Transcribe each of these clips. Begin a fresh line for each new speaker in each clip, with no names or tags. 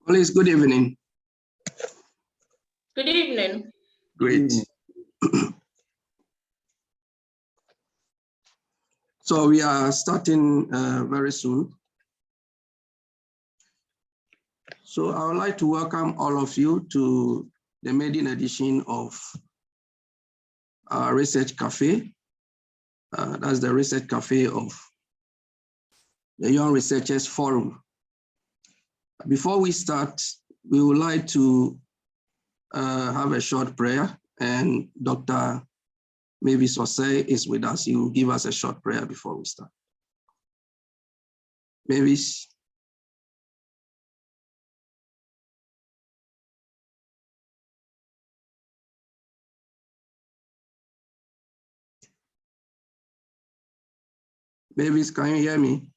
Police, good evening.
Good evening.
Great. So we are starting very soon. So I would like to welcome all of you to the Maiden edition of Research Café. That's the Research Café of the Young Researchers Forum. Before we start, we would like to have a short prayer, and Dr. Mavis Osei is with us. He will give us a short prayer before we start. Mavis. Mavis, can you hear me?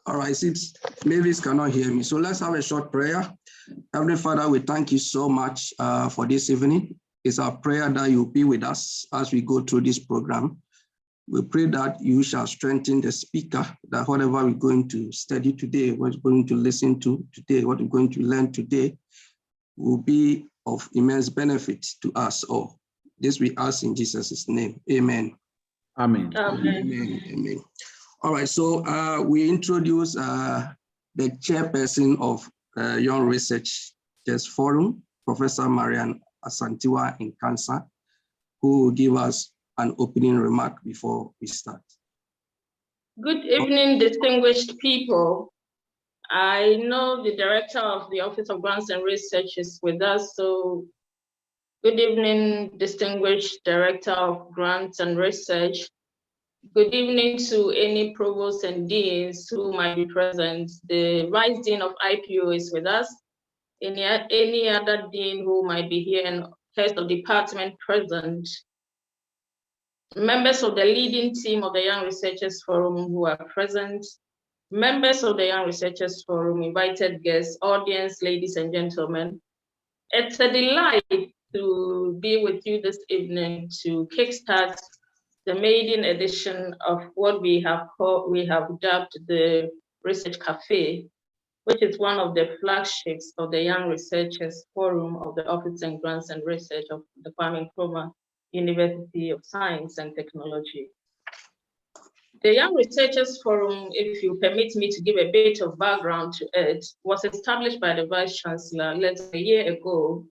All right, since Mavis cannot hear me, so let's have a short prayer. Heavenly Father, we thank you so much for this evening. It's our prayer that you'll be with us as we go through this program. We pray that you shall strengthen the speaker, that whatever we're going to study today, what we're going to listen to today, what we're going to learn today will be of immense benefit to us all. This we ask in Jesus' name. Amen.
Amen.
Amen. Amen. All right, so we introduce the chairperson of Young Researchers Forum, Professor Marian Asantewa in Cancer, who will give us an opening remark before we start.
Good evening, distinguished people. I know the director of the Office of Grants and Research is with us, so good evening, distinguished director of Grants and Research. Good evening to any provosts and deans who might be present. The vice dean of IPO is with us. Any other dean who might be here, and heads of department present. Members of the leading team of the Young Researchers Forum who are present. Members of the Young Researchers Forum, invited guests, audience, ladies and gentlemen. It's a delight to be with you this evening to kickstart the maiden edition of what we have dubbed the Research Café, which is one of the flagships of the Young Researchers Forum of the Office of Grants and Research of the Kwame Nkrumah University of Science and Technology. The Young Researchers Forum, if you permit me to give a bit of background to it, was established by the Vice Chancellor less than a year ago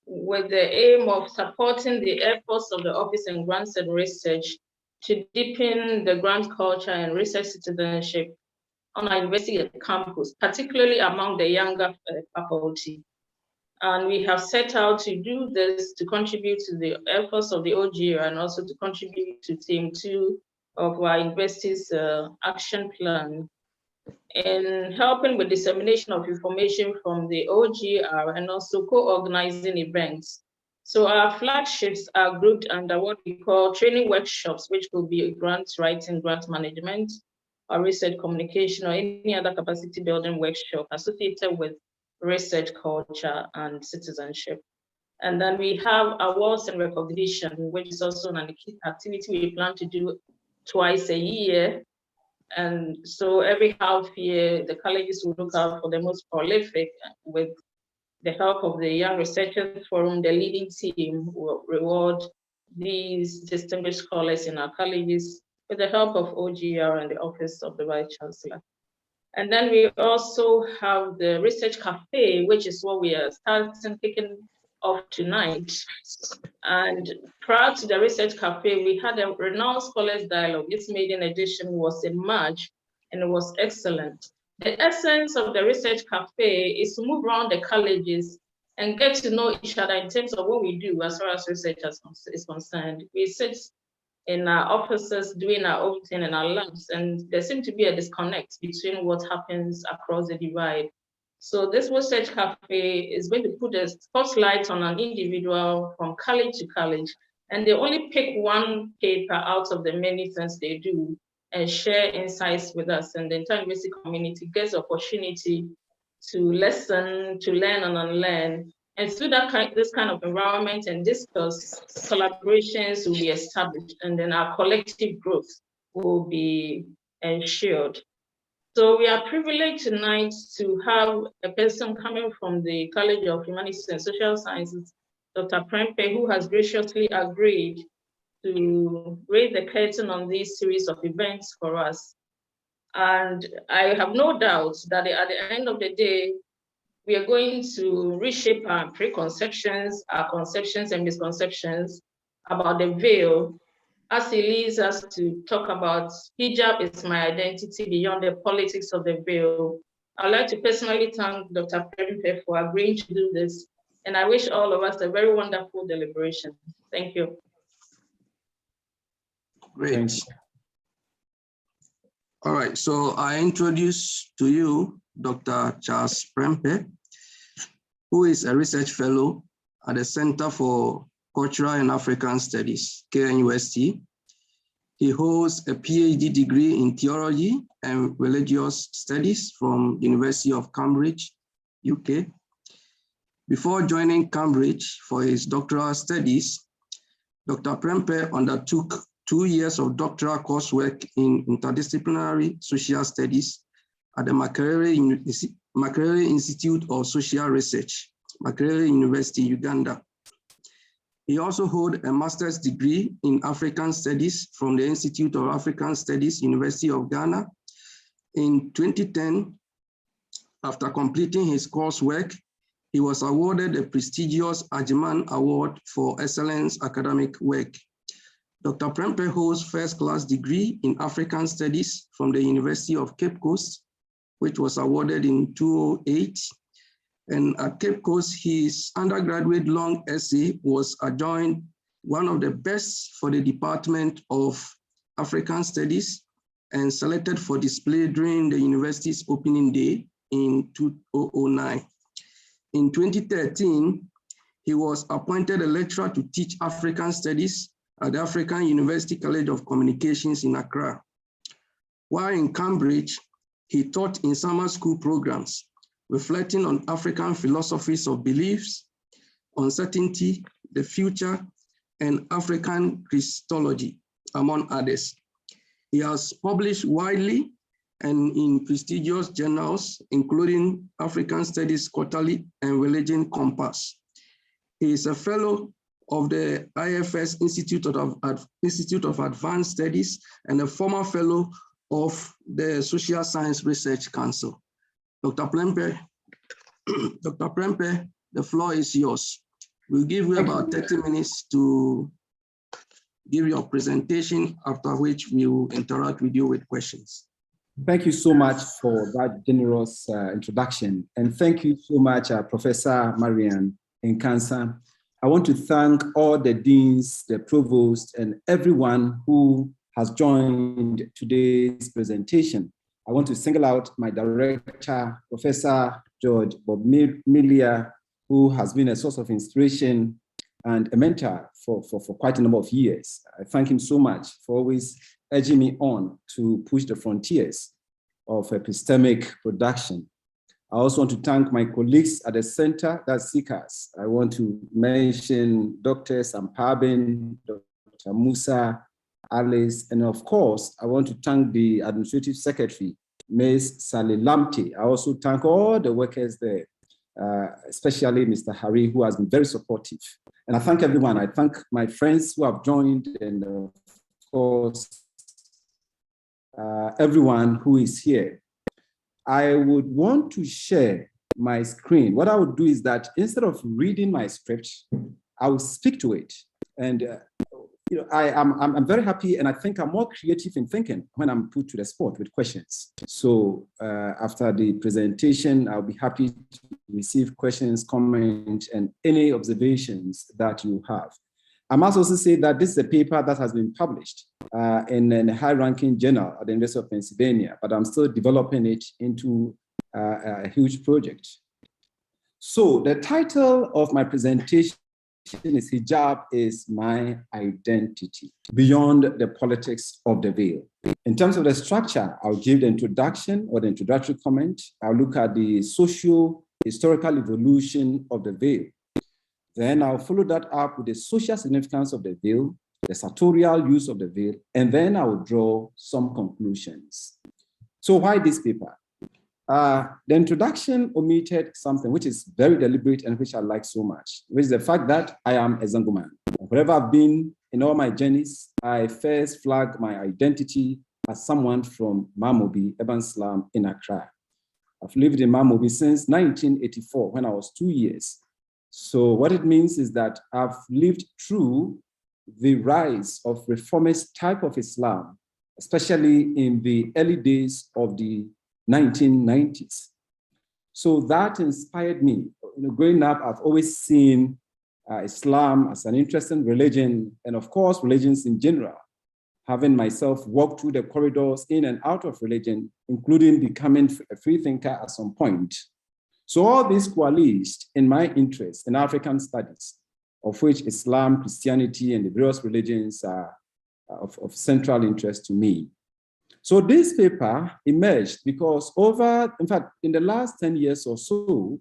with the aim of supporting the efforts of the Office of Grants and Research to deepen the grant culture and research citizenship on our university campus, particularly among the younger faculty. And we have set out to do this to contribute to the efforts of the OGR and also to contribute to Team 2 of our university's action plan in helping with dissemination of information from the OGR and also co-organizing events. So our flagships are grouped under what we call training workshops, which will be grant writing, grant management, or research communication, or any other capacity building workshop associated with research culture and citizenship. And then we have awards and recognition, which is also an activity we plan to do twice a year. And so every half year, the colleges will look out for the most prolific. With the help of the Young Researchers Forum, the leading team will reward these distinguished scholars in our colleges with the help of OGR and the Office of the Vice Chancellor. And then we also have the Research Café, which is what we are kicking off tonight. And prior to the Research Café, we had a renowned scholars dialogue. This maiden edition was in March, and it was excellent. The essence of the Research Café is to move around the colleges and get to know each other in terms of what we do as far as research is concerned. We sit in our offices doing our own thing in our labs, and there seems to be a disconnect between what happens across the divide. So this Research Café is going to put a spotlight on an individual from college to college And they only pick one paper out of the many things they do and share insights with us. And the entire university community gets opportunity to listen, to learn and unlearn. And through this kind of environment and discuss, collaborations will be established, and then our collective growth will be ensured. So we are privileged tonight to have a person coming from the College of Humanities and Social Sciences, Dr. Prempeh, who has graciously agreed to raise the curtain on this series of events for us. And I have no doubt that at the end of the day, we are going to reshape our preconceptions, our conceptions and misconceptions about the veil, as he leads us to talk about hijab is my identity beyond the politics of the veil. I'd like to personally thank Dr. Prempeh for agreeing to do this, and I wish all of us a very wonderful deliberation. Thank you.
Great. All right, so I introduce to you Dr. Charles Prempeh, who is a research fellow at the Center for Cultural and African Studies, KNUST. He holds a PhD degree in theology and religious studies from University of Cambridge, UK. Before joining Cambridge for his doctoral studies, Dr. Prempeh undertook 2 years of doctoral coursework in interdisciplinary social studies at the Makerere Institute of Social Research, Makerere University, Uganda. He also holds a master's degree in African Studies from the Institute of African Studies, University of Ghana. In 2010, after completing his coursework, he was awarded the prestigious Ajiman Award for Excellence Academic Work. Dr. Prempeh holds first-class degree in African Studies from the University of Cape Coast, which was awarded in 2008. And at Cape Coast, his undergraduate long essay was adjoined one of the best for the Department of African Studies and selected for display during the university's opening day in 2009. In 2013, he was appointed a lecturer to teach African Studies at the African University College of Communications in Accra. While in Cambridge, he taught in summer school programs, reflecting on African philosophies of beliefs, uncertainty, the future, and African Christology, among others. He has published widely and in prestigious journals, including African Studies Quarterly and Religion Compass. He is a fellow of the IFS Institute of Advanced Studies and a former fellow of the Social Science Research Council. Dr. Prempeh, the floor is yours. We'll give you about 30 minutes to give your presentation, after which we will interact with you with questions.
Thank you so much for that generous introduction. And thank you so much, Professor Marian Nkansa. I want to thank all the deans, the provost, and everyone who has joined today's presentation. I want to single out my director, Professor George Bob Milia, who has been a source of inspiration and a mentor for quite a number of years. I thank him so much for always urging me on to push the frontiers of epistemic production. I also want to thank my colleagues at the center, that's SICAS. I want to mention Dr. Sampabin, Dr. Musa, Alice, and of course, I want to thank the Administrative Secretary, Ms. Sally Lamte. I also thank all the workers there, especially Mr. Harry, who has been very supportive. And I thank everyone. I thank my friends who have joined, and of course, everyone who is here. I would want to share my screen. What I would do is that instead of reading my script, I will speak to it. And you know, I'm very happy, and I think I'm more creative in thinking when I'm put to the spot with questions. So after the presentation, I'll be happy to receive questions, comments, and any observations that you have. I must also say that this is a paper that has been published in a high-ranking journal at the University of Pennsylvania, but I'm still developing it into a huge project. So the title of my presentation is hijab is my identity beyond the politics of the veil. In terms of the structure, I'll give the introduction or the introductory comment. I'll look at the socio-historical evolution of the veil. Then I'll follow that up with the social significance of the veil, the sartorial use of the veil, and then I will draw some conclusions. So why this paper? The introduction omitted something which is very deliberate and which I like so much, which is the fact that I am a Zango man. Wherever I've been in all my journeys, I first flag my identity as someone from Mamobi, urban slum in Accra. I've lived in Mamobi since 1984 when I was 2 years. So what it means is that I've lived through the rise of reformist type of Islam, especially in the early days of the 1990s. So that inspired me. Growing up, I've always seen Islam as an interesting religion, and of course, religions in general. Having myself walked through the corridors in and out of religion, including becoming a free thinker at some point. So all this coalesced in my interest in African studies, of which Islam, Christianity, and the various religions are of central interest to me. So this paper emerged because in the last 10 years or so,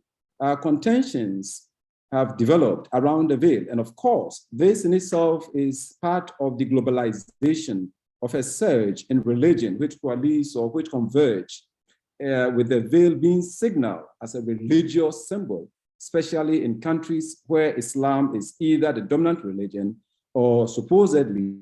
contentions have developed around the veil. And of course, this in itself is part of the globalization of a surge in religion, which coalesce or which converge with the veil being signaled as a religious symbol, especially in countries where Islam is either the dominant religion or supposedly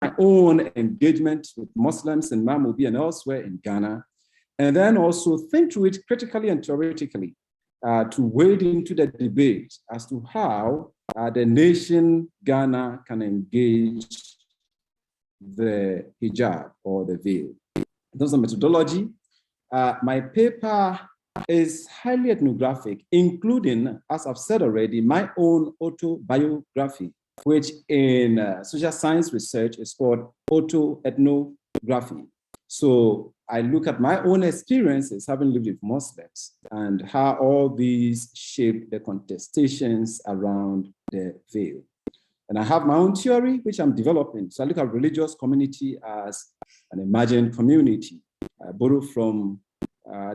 my own engagement with Muslims in Mamobi and elsewhere in Ghana, and then also think through it critically and theoretically to wade into the debate as to how the nation Ghana can engage the hijab or the veil. In terms of methodology, my paper is highly ethnographic, including, as I've said already, my own autobiography, which in social science research is called autoethnography. So I look at my own experiences having lived with Muslims and how all these shape the contestations around the veil. And I have my own theory, which I'm developing. So I look at religious community as an emergent community. I borrow from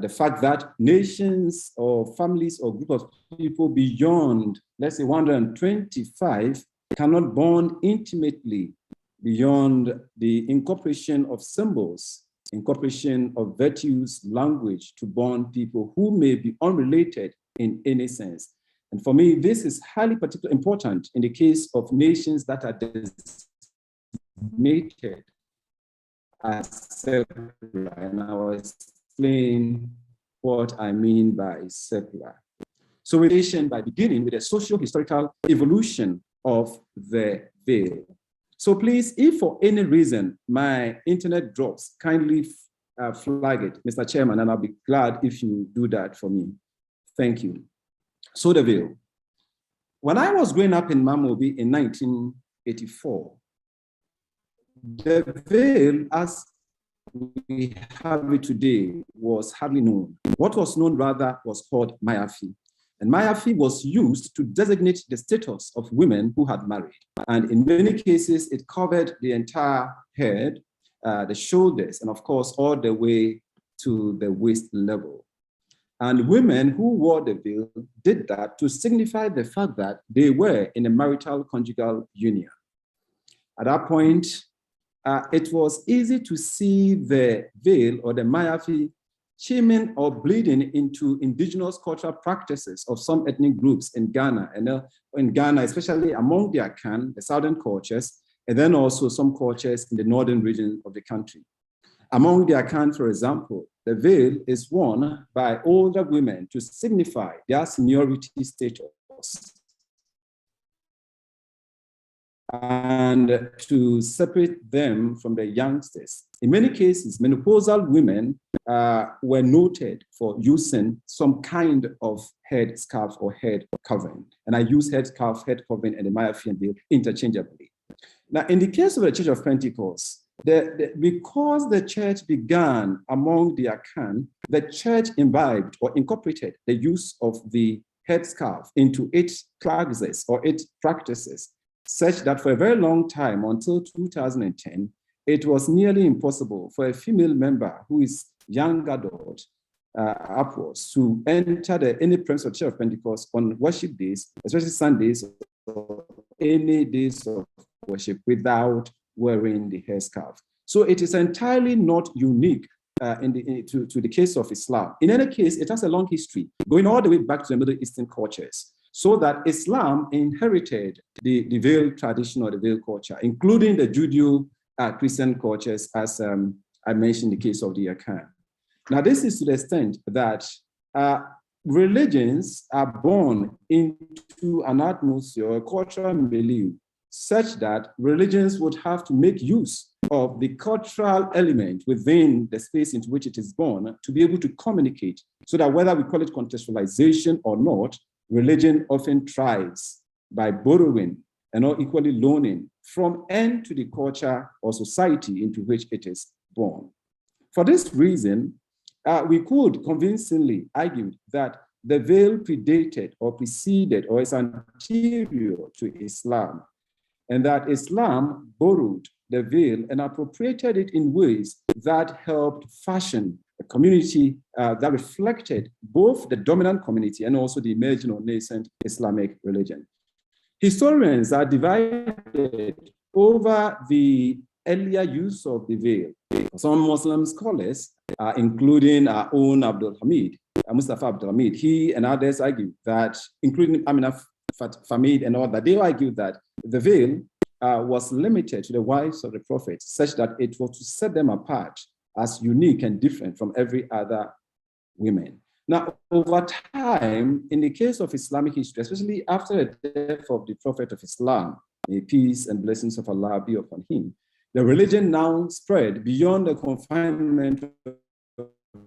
the fact that nations or families or group of people beyond, let's say 125, cannot bond intimately beyond the incorporation of symbols, incorporation of virtues, language to bond people who may be unrelated in any sense. And for me, this is highly particularly important in the case of nations that are designated as secular. And I will explain what I mean by secular. So we begin by beginning with a socio-historical evolution of the veil. So please, if for any reason my internet drops, kindly flag it, Mr. Chairman, and I'll be glad if you do that for me. Thank you. So the veil. When I was growing up in Mamobi in 1984, the veil, as we have it today, was hardly known. What was known rather was called Mayafi. And Mayafi was used to designate the status of women who had married. And in many cases, it covered the entire head, the shoulders, and of course, all the way to the waist level. And women who wore the veil did that to signify the fact that they were in a marital conjugal union. At that point, it was easy to see the veil or the Mayafi chiming or bleeding into indigenous cultural practices of some ethnic groups in Ghana, and in Ghana, especially among the Akan, the southern cultures, and then also some cultures in the northern region of the country. Among the Akan, for example, the veil is worn by older women to signify their seniority status and to separate them from the youngsters. In many cases, menopausal women were noted for using some kind of head scarf or head covering. And I use head scarf, head covering, and the Mayafi veil interchangeably. Now, in the case of the Church of Pentecost, because the church began among the Akan, the church imbibed or incorporated the use of the headscarf into its practices such that for a very long time, until 2010, it was nearly impossible for a female member who is young adult upwards to enter any premise of Church of Pentecost on worship days, especially Sundays or any days of worship, without wearing the headscarf. So it is entirely not unique to the case of Islam. In any case, it has a long history, going all the way back to the Middle Eastern cultures, so that Islam inherited the veil tradition or the veil culture, including the Judeo-Christian cultures, as I mentioned in the case of the Akan. Now, this is to the extent that religions are born into an atmosphere, a cultural milieu, such that religions would have to make use of the cultural element within the space into which it is born to be able to communicate, so that whether we call it contextualization or not, religion often tries by borrowing and not equally loaning from end to the culture or society into which it is born. For this reason, we could convincingly argue that the veil predated or preceded or is anterior to Islam, and that Islam borrowed the veil and appropriated it in ways that helped fashion a community that reflected both the dominant community and also the emerging or nascent Islamic religion. Historians are divided over the earlier use of the veil. Some Muslim scholars, including our own Abdul Hamid, Mustafa Abdul Hamid, he and others argue that, including Amina Famid and all that, they argue that the veil was limited to the wives of the Prophet, such that it was to set them apart as unique and different from every other women. Now, over time, in the case of Islamic history, especially after the death of the Prophet of Islam, may peace and blessings of Allah be upon him, the religion now spread beyond the confinement of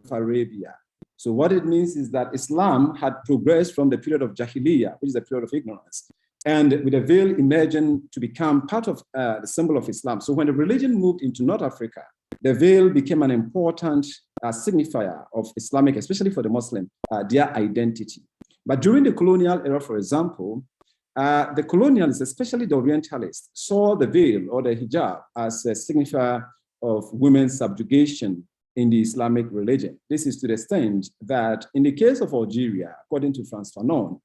Arabia. So what it means is that Islam had progressed from the period of Jahiliyyah, which is a period of ignorance, and with the veil emerging to become part of the symbol of Islam. So when the religion moved into North Africa, the veil became an important signifier of Islamic, especially for the Muslim, their identity. But during the colonial era, for example, the colonialists, especially the Orientalists, saw the veil or the hijab as a signifier of women's subjugation in the Islamic religion. This is to the extent that in the case of Algeria, according to Frantz Fanon,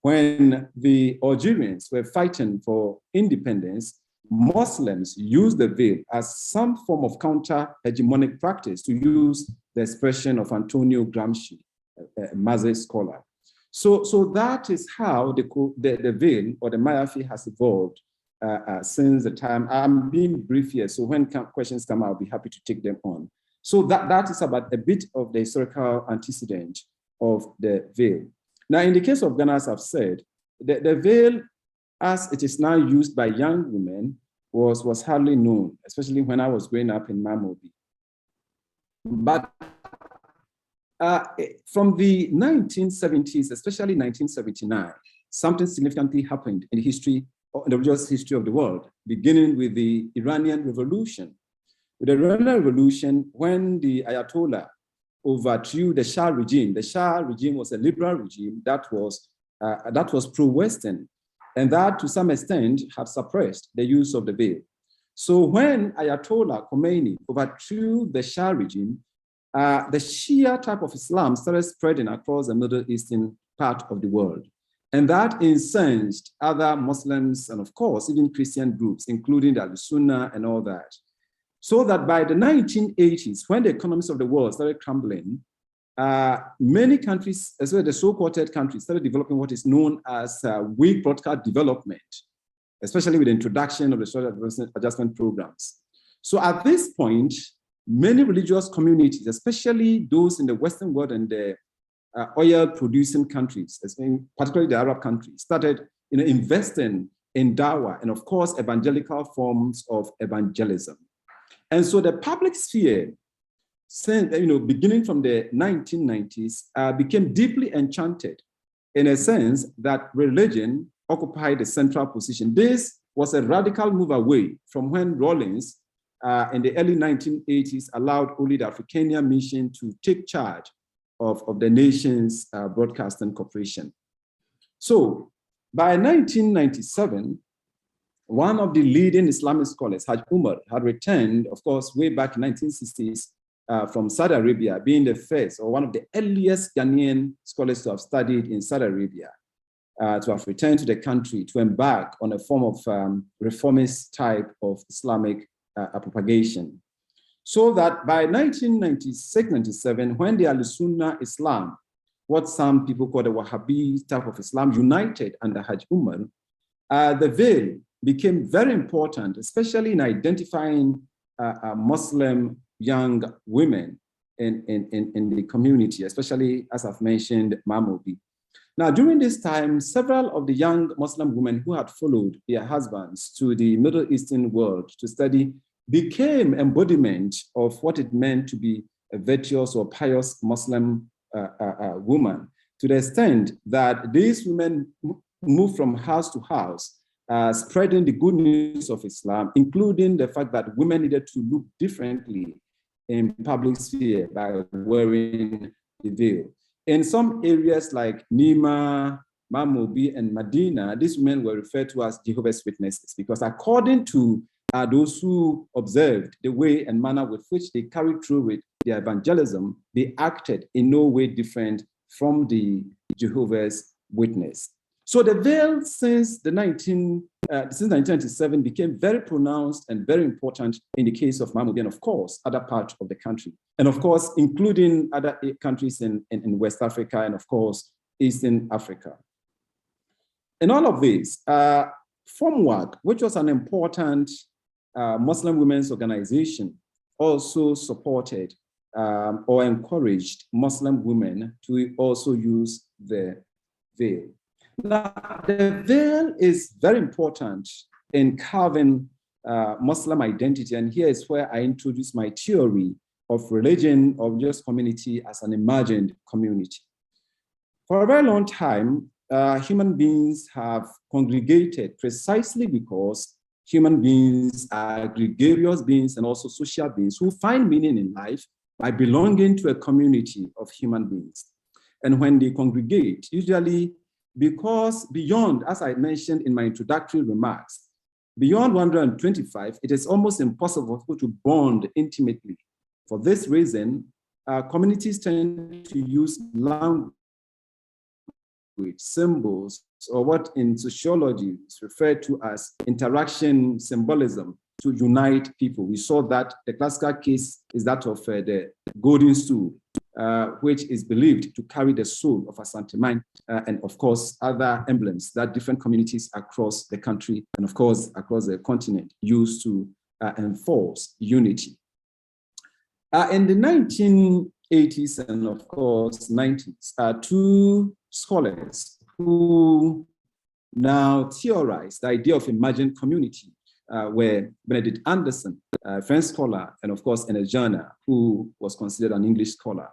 when the Algerians were fighting for independence, Muslims used the veil as some form of counter-hegemonic practice, to use the expression of Antonio Gramsci, a Maze scholar. So that is how the veil or the mayafi has evolved since the time. I'm being brief here, so when questions come, I'll be happy to take them on. So that is about a bit of the historical antecedent of the veil. Now, in the case of Ghana, as I've said, the veil, as it is now used by young women, was hardly known, especially when I was growing up in Mamobi. But from the 1970s, especially 1979, something significantly happened in the history, in the religious history of the world, beginning with the Iranian Revolution. With the Iranian Revolution, when the Ayatollah overthrew the Shah regime was a liberal regime that was pro-Western, and that to some extent had suppressed the use of the veil. So when Ayatollah Khomeini overthrew the Shah regime, the Shia type of Islam started spreading across the Middle Eastern part of the world. And that incensed other Muslims and of course, even Christian groups, including the Al-Sunnah and all that. So that by the 1980s, when the economies of the world started crumbling, many countries, as well as the so-called third countries, started developing what is known as weak political development, especially with the introduction of the social adjustment programs. So at this point, many religious communities, especially those in the Western world and the oil-producing countries, particularly the Arab countries, started investing in dawah and, of course, evangelical forms of evangelism. And so the public sphere, beginning from the 1990s, became deeply enchanted in a sense that religion occupied a central position. This was a radical move away from when Rawlings in the early 1980s allowed only the Africanian Mission to take charge of the nation's broadcasting corporation. So by 1997, one of the leading Islamic scholars, Haj Umar, had returned, of course, way back in 1960s from Saudi Arabia, being the first or one of the earliest Ghanaian scholars to have studied in Saudi Arabia, to have returned to the country to embark on a form of reformist type of Islamic propagation. So that by 1996-97, when the Al-Sunnah Islam, what some people call the Wahhabi type of Islam, united under Haj Umar, the veil became very important, especially in identifying Muslim young women in the community, especially, as I've mentioned, Mamobi. Now, during this time, several of the young Muslim women who had followed their husbands to the Middle Eastern world to study became embodiment of what it meant to be a virtuous or pious Muslim woman, to the extent that these women moved from house to house, spreading the good news of Islam, including the fact that women needed to look differently in public sphere by wearing the veil. In some areas like Nima, Mamobi, and Medina, these women were referred to as Jehovah's Witnesses, because according to those who observed the way and manner with which they carried through with their evangelism, they acted in no way different from the Jehovah's Witness. So the veil since 1997 became very pronounced and very important in the case of Mamobi, and of course, other parts of the country. And of course, including other countries in West Africa and of course, Eastern Africa. In all of this, FOMWAG, which was an important Muslim women's organization, also supported or encouraged Muslim women to also use the veil. Now, the veil is very important in carving Muslim identity, and here is where I introduce my theory of religion of just community as an imagined community. For a very long time, human beings have congregated precisely because human beings are gregarious beings and also social beings who find meaning in life by belonging to a community of human beings. And when they congregate, usually because beyond, as I mentioned in my introductory remarks, beyond 125, it is almost impossible to bond intimately. For this reason, communities tend to use language, symbols, or what in sociology is referred to as interaction symbolism, to unite people. We saw that the classical case is that of the golden stool, which is believed to carry the soul of Asante, and of course, other emblems that different communities across the country and of course, across the continent use to enforce unity. In the 1980s and of course, 90s, two scholars who now theorize the idea of imagined community were Benedict Anderson, a French scholar, and of course, Ernest Jana, who was considered an English scholar.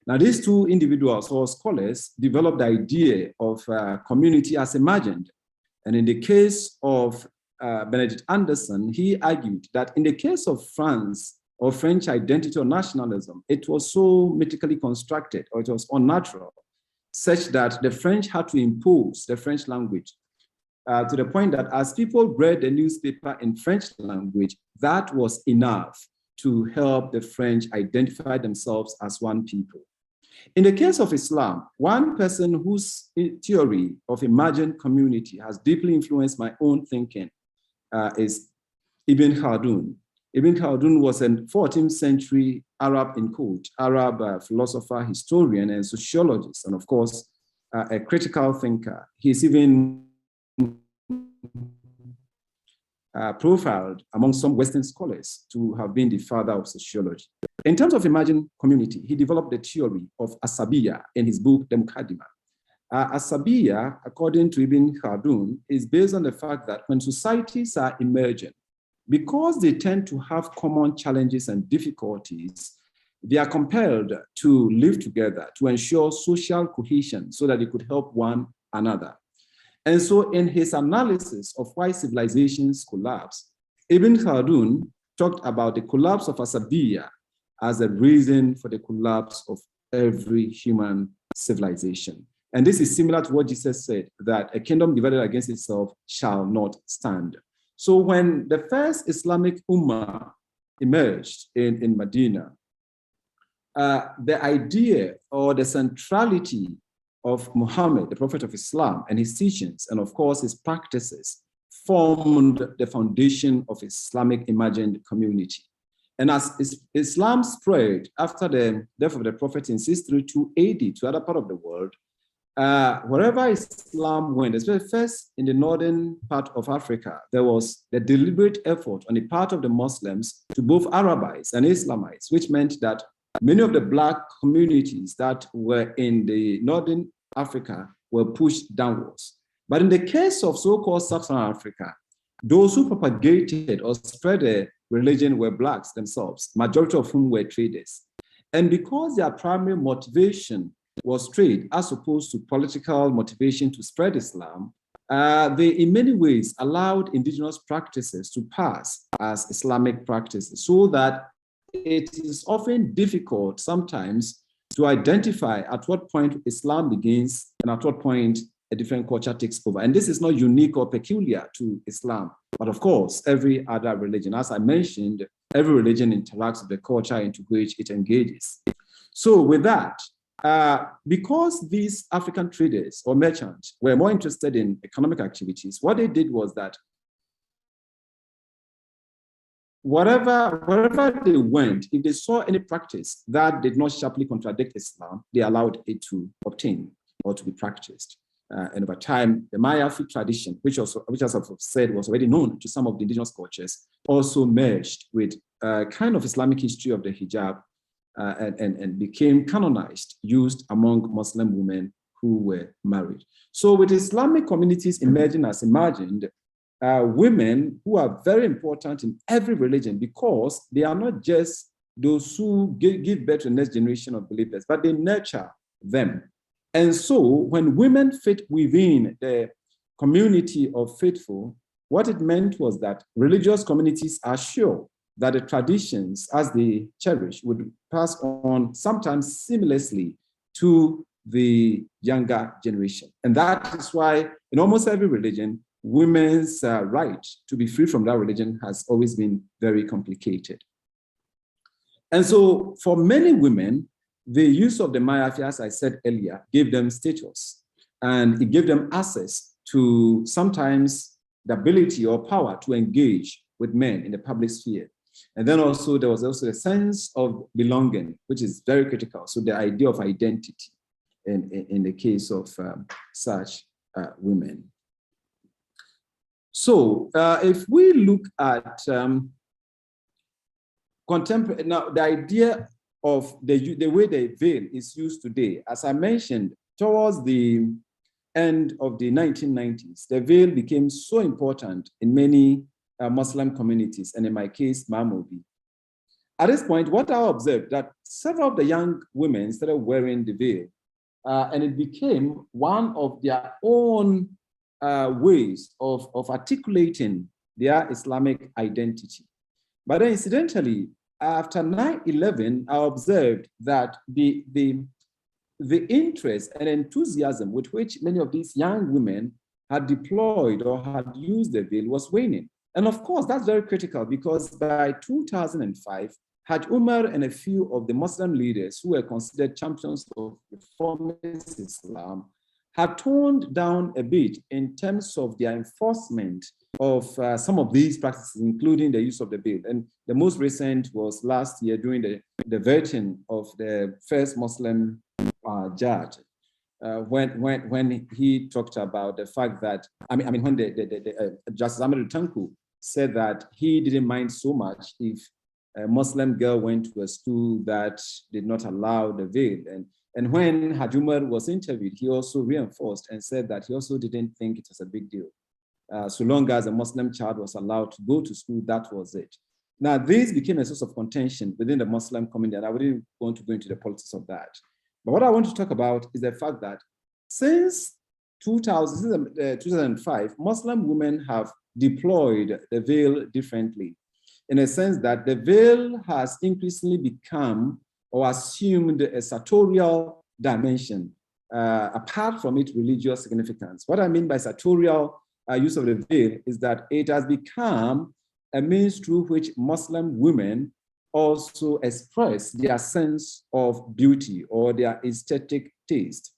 Now, these two individuals or scholars developed the idea of community as imagined. And in the case of Benedict Anderson, he argued that in the case of France or French identity or nationalism, it was so mythically constructed, or it was unnatural, such that the French had to impose the French language to the point that as people read the newspaper in French language, that was enough to help the French identify themselves as one people. In the case of Islam, one person whose theory of imagined community has deeply influenced my own thinking is Ibn Khaldun. Ibn Khaldun was a 14th century Arab philosopher, historian, and sociologist, and of course, a critical thinker. He's even profiled among some Western scholars to have been the father of sociology. In terms of imagined community, he developed the theory of Asabiya in his book, The Mukaddimah. Asabiya, according to Ibn Khaldun, is based on the fact that when societies are emergent, because they tend to have common challenges and difficulties, they are compelled to live together to ensure social cohesion so that they could help one another. And so in his analysis of why civilizations collapse, Ibn Khaldun talked about the collapse of Asabiya as a reason for the collapse of every human civilization. And this is similar to what Jesus said, that a kingdom divided against itself shall not stand. So when the first Islamic Ummah emerged in Medina, the idea or the centrality of Muhammad, the Prophet of Islam, and his teachings, and of course his practices, formed the foundation of Islamic imagined community. And as Islam spread after the death of the Prophet in 632 AD to other part of the world, wherever Islam went, especially first in the northern part of Africa, there was a deliberate effort on the part of the Muslims to both Arabize and Islamize, which meant that many of the Black communities that were in the northern Africa were pushed downwards. But in the case of so-called Sub-Saharan Africa, those who propagated or spread the religion were Blacks themselves, majority of whom were traders. And because their primary motivation was trade as opposed to political motivation to spread Islam, they in many ways allowed indigenous practices to pass as Islamic practices, so that it is often difficult sometimes to identify at what point Islam begins and at what point a different culture takes over. And this is not unique or peculiar to Islam, but of course, every other religion. As I mentioned, every religion interacts with the culture into which it engages. So with that, because these African traders or merchants were more interested in economic activities, what they did was that wherever they went, if they saw any practice that did not sharply contradict Islam, they allowed it to obtain or to be practiced. And over time, the Mayafi tradition, which as I've said was already known to some of the indigenous cultures, also merged with kind of Islamic history of the hijab and became canonized, used among Muslim women who were married. So with Islamic communities emerging as imagined, women who are very important in every religion, because they are not just those who give birth to the next generation of believers, but they nurture them. And so when women fit within the community of faithful, what it meant was that religious communities are sure that the traditions as they cherish would pass on sometimes seamlessly to the younger generation. And that is why in almost every religion, women's right to be free from that religion has always been very complicated. And so for many women, the use of the Mayafi, as I said earlier, gave them status, and it gave them access to sometimes the ability or power to engage with men in the public sphere. And then also there was also a sense of belonging, which is very critical. So the idea of identity in the case of such women. So if we look at contemporary, now the idea of the way the veil is used today, as I mentioned, towards the end of the 1990s, the veil became so important in many Muslim communities, and in my case, Mamobi. At this point, what I observed that several of the young women started wearing the veil, and it became one of their own ways of articulating their Islamic identity. But then incidentally, after 9/11, I observed that the interest and enthusiasm with which many of these young women had deployed or had used the veil was waning. And of course, that's very critical, because by 2005, Haj Umar and a few of the Muslim leaders who were considered champions of reformist Islam had toned down a bit in terms of their enforcement of some of these practices, including the use of the veil. And the most recent was last year during the vetting of the first Muslim judge, when he talked about the fact that, when the Justice Ahmed Tanku said that he didn't mind so much if a Muslim girl went to a school that did not allow the veil. And when Haj Umar was interviewed, he also reinforced and said that he also didn't think it was a big deal. So long as a Muslim child was allowed to go to school, that was it. Now, this became a source of contention within the Muslim community, and I wouldn't want to go into the politics of that. But what I want to talk about is the fact that since 2005, Muslim women have deployed the veil differently. in a sense that the veil has increasingly become or assumed a sartorial dimension, apart from its religious significance. What I mean by sartorial use of the veil is that it has become a means through which Muslim women also express their sense of beauty or their aesthetic taste.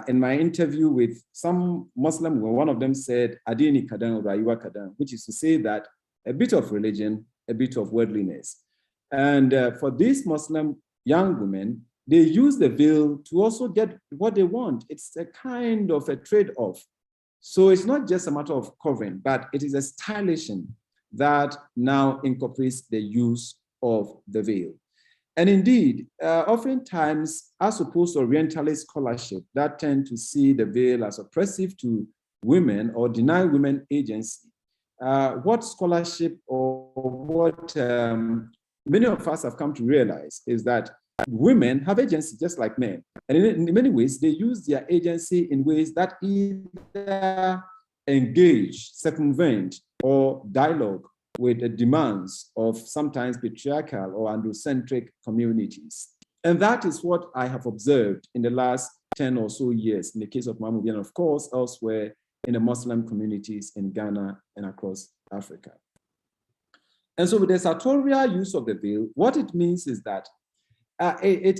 In my interview with some Muslim women, one of them said, Adini Kadan or Rayuwa Kadan, which is to say that a bit of religion, a bit of worldliness. And for these Muslim young women, they use the veil to also get what they want. It's a kind of a trade-off. So it's not just a matter of covering, but it is a stylishing that now incorporates the use of the veil. And indeed, oftentimes, as opposed to Orientalist scholarship that tend to see the veil as oppressive to women or deny women agency, what scholarship or what many of us have come to realize is that women have agency just like men. And in many ways, they use their agency in ways that either engage, circumvent, or dialogue with the demands of sometimes patriarchal or androcentric communities. And that is what I have observed in the last 10 or so years in the case of Mahmoud, and of course, elsewhere in the Muslim communities in Ghana and across Africa. And so with the sartorial use of the veil, what it means is that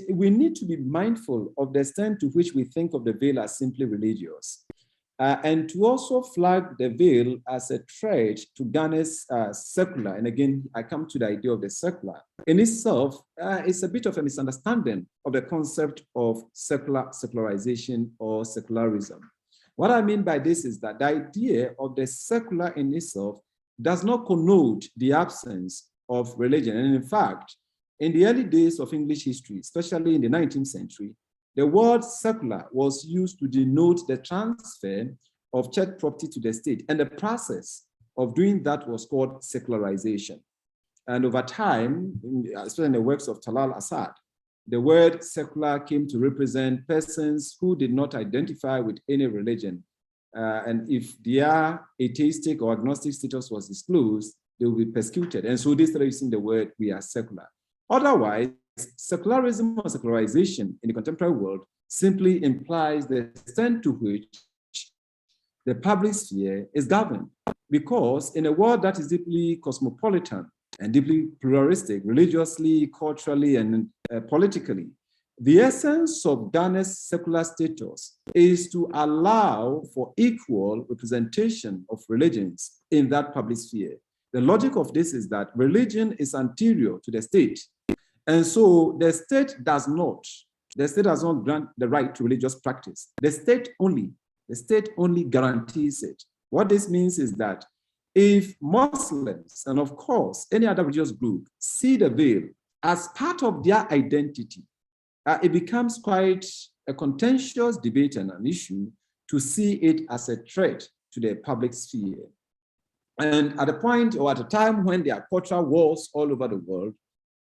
we need to be mindful of the extent to which we think of the veil as simply religious. And to also flag the veil as a threat to Ghana's secular, and again, I come to the idea of the secular, in itself, it's a bit of a misunderstanding of the concept of secularization or secularism. What I mean by this is that the idea of the secular in itself does not connote the absence of religion. And in fact, in the early days of English history, especially in the 19th century, the word secular was used to denote the transfer of church property to the state. And the process of doing that was called secularization. And over time, especially in the works of Talal Asad, the word secular came to represent persons who did not identify with any religion. And if their atheistic or agnostic status was disclosed, they would be persecuted. And so they started using the word, we are secular. Otherwise, secularism or secularization in the contemporary world simply implies the extent to which the public sphere is governed. Because in a world that is deeply cosmopolitan and deeply pluralistic, religiously, culturally, and politically, the essence of Ghana's secular status is to allow for equal representation of religions in that public sphere. The logic of this is that religion is anterior to the state. And so the state does not grant the right to religious practice. The state only guarantees it. What this means is that if Muslims, and of course, any other religious group, see the veil as part of their identity, it becomes quite a contentious debate and an issue to see it as a threat to the public sphere. And at a point or at a time when there are cultural wars all over the world,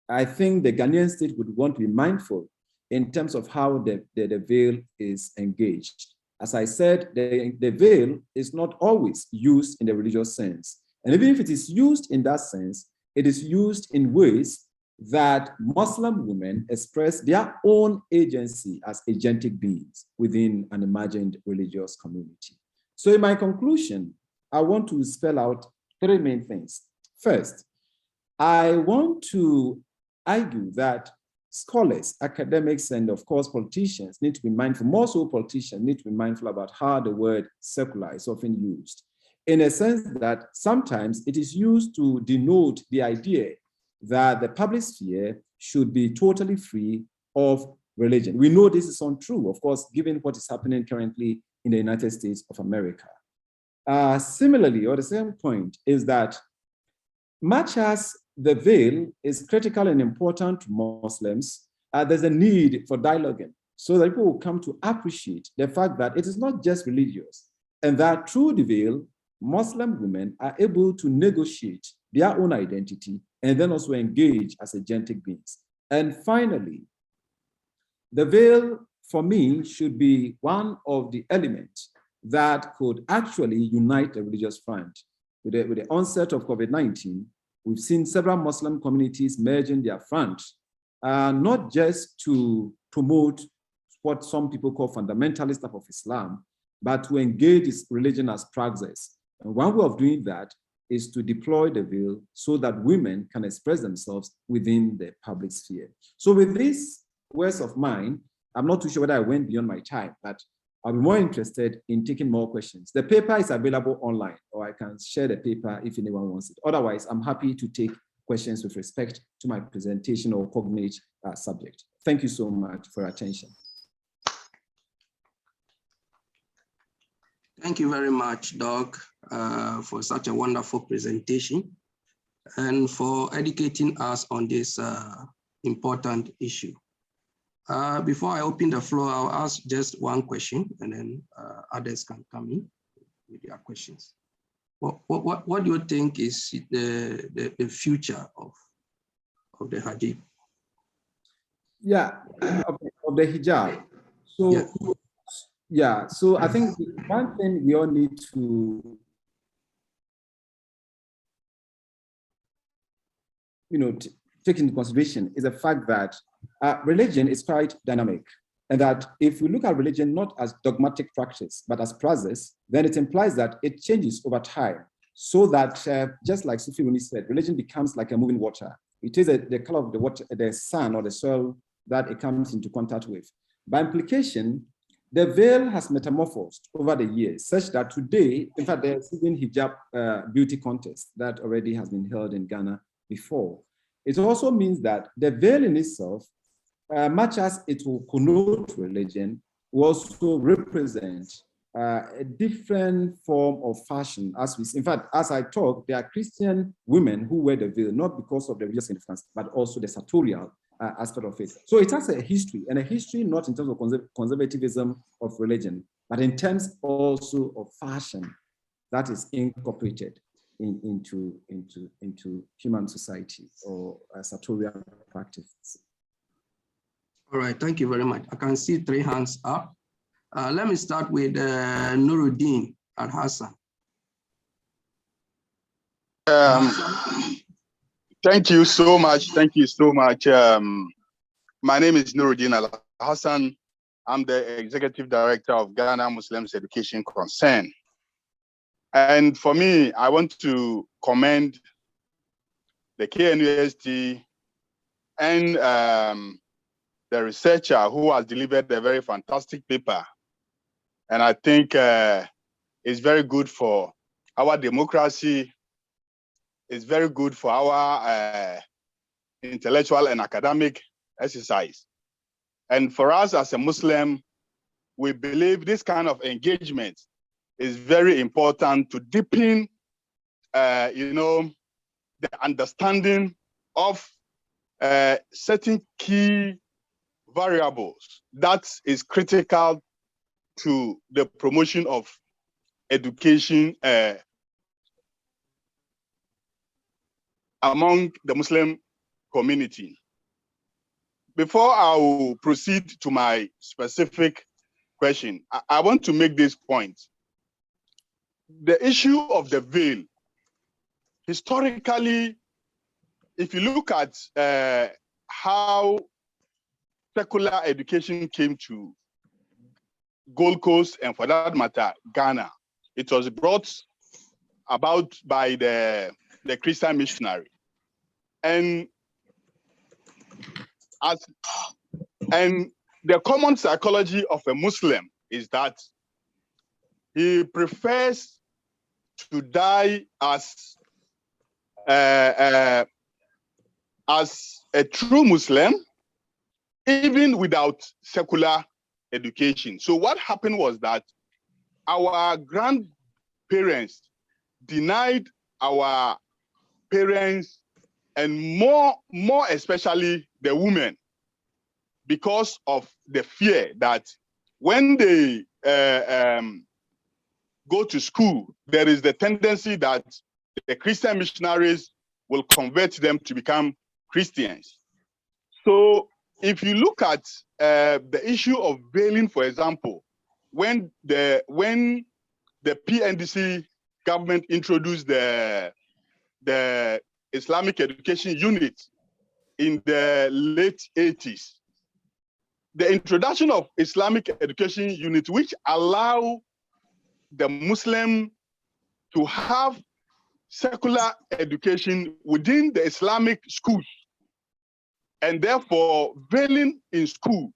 I think the Ghanaian state would want to be mindful in terms of how the veil is engaged. As I said, the veil is not always used in the religious sense. And even if it is used in that sense, it is used in ways that Muslim women express their own agency as agentic beings within an imagined religious community. So in my conclusion, I want to spell out three main things. First, I want to argue that scholars, academics, and of course politicians need to be mindful, more so politicians need to be mindful about how the word secular is often used, in a sense that sometimes it is used to denote the idea that the public sphere should be totally free of religion. We know this is untrue, of course, given what is happening currently in the United States of America. Similarly, or the same point is that much as the veil is critical and important to Muslims, there's a need for dialoguing so that people will come to appreciate the fact that it is not just religious, and that through the veil, Muslim women are able to negotiate their own identity and then also engage as agentic beings. And finally, the veil for me should be one of the elements that could actually unite the religious front. With the onset of COVID-19, We've seen several Muslim communities merging their front, not just to promote what some people call fundamentalist type of Islam, but to engage this religion as praxis. And one way of doing that is to deploy the veil so that women can express themselves within the public sphere. So with these words of mine, I'm not too sure whether I went beyond my time, but I'll be more interested in taking more questions. The paper is available online, or I can share the paper if anyone wants it. Otherwise, I'm happy to take questions with respect to my presentation or cognate subject. Thank you so much for your attention.
Thank you very much, Doc, for such a wonderful presentation and for educating us on this important issue. Before I open the floor, I'll ask just one question, and then others can come in with their questions. What do you think is the future of the hijab?
Yeah, of the hijab. So, yeah, so I think one thing we all need to, take into consideration is the fact that religion is quite dynamic, and that if we look at religion not as dogmatic practice, but as praxis, then it implies that it changes over time, so that just like Sufi Rumi said, religion becomes like a moving water. It is the color of the water, the sun or the soil that it comes into contact with. By implication, the veil has metamorphosed over the years, such that today, in fact, there's even hijab beauty contest that already has been held in Ghana before. It also means that the veil in itself, much as it will connote religion, will also represent a different form of fashion. In fact, as I talk, there are Christian women who wear the veil, not because of the religious significance, but also the sartorial aspect of it. So it has a history, and a history not in terms of conservatism of religion, but in terms also of fashion that is incorporated into human society or sartorial practice.
All right, thank you very much. I can see 3 hands up. Let me start with Nuruddin and Hassan.
Thank you so much. Thank you so much. My name is Nuruddin Al-Hassan. I'm the Executive Director of Ghana Muslims Education Concern. And for me, I want to commend the KNUST and the researcher who has delivered a very fantastic paper. And I think it's very good for our democracy. It's very good for our intellectual and academic exercise. And for us as a Muslim, we believe this kind of engagement is very important to deepen, the understanding of certain key variables that is critical to the promotion of education among the Muslim community. Before I will proceed to my specific question, I want to make this point. The issue of the veil, historically, if you look at how secular education came to Gold Coast, and for that matter, Ghana, it was brought about by the Christian missionary. And the common psychology of a Muslim is that he prefers to die as a true Muslim, even without secular education. So what happened was that our grandparents denied our parents, and more especially the women, because of the fear that when they go to school, there is the tendency that the Christian missionaries will convert them to become Christians. So if you look at the issue of veiling, for example, when the PNDC government introduced the Islamic Education Unit in the late 80s. The introduction of Islamic Education Unit, which allow the Muslim to have secular education within the Islamic schools, and therefore veiling in school,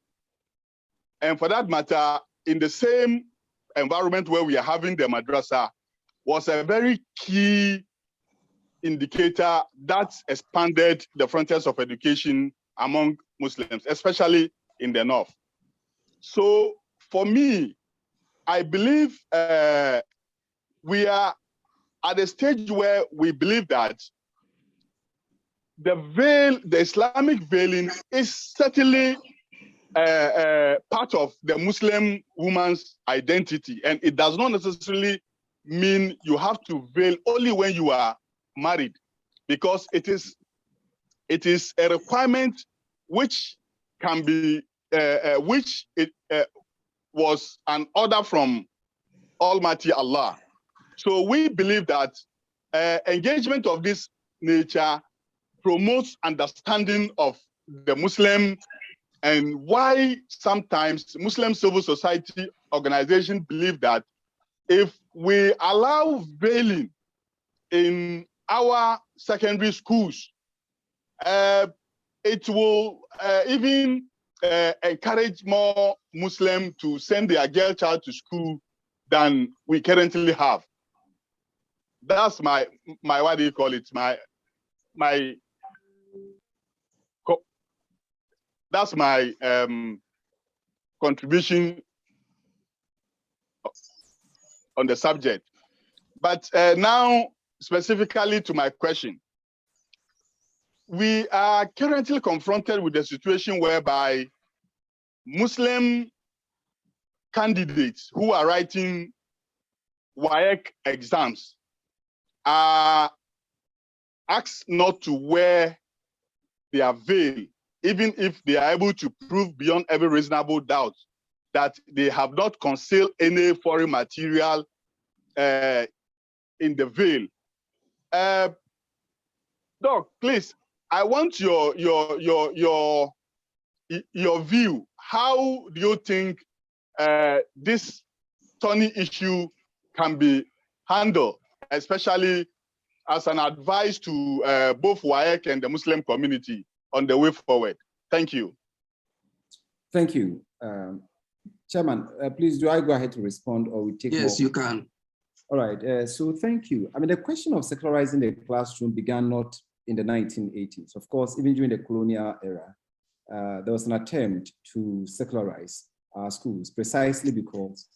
and for that matter, in the same environment where we are having the madrasa, was a very key indicator that expanded the frontiers of education among Muslims, especially in the north. So for me, I believe we are at a stage where we believe that the veil, the Islamic veiling, is certainly part of the Muslim woman's identity, and it does not necessarily mean you have to veil only when you are married, because it is a requirement which can be was an order from Almighty Allah. So we believe that engagement of this nature promotes understanding of the Muslim, and why sometimes Muslim civil society organizations believe that if we allow veiling in our secondary schools, it will even encourage more Muslims to send their girl child to school than we currently have. That's my what do you call it? That's my contribution on the subject. But now, specifically to my question, we are currently confronted with a situation whereby Muslim candidates who are writing WAEC exams are asked not to wear their veil, even if they are able to prove beyond every reasonable doubt that they have not concealed any foreign material in the veil. Doc, please, I want your view. How do you think this thorny issue can be handled, especially as an advice to both WAEC and the Muslim community on the way forward? Thank you.
Thank you. Chairman, please, do I go ahead to respond, or we take
Yes,
more?
you can.
All right, so thank you. I mean, the question of secularizing the classroom began not in the 1980s. Of course, even during the colonial era, there was an attempt to secularize our schools, precisely because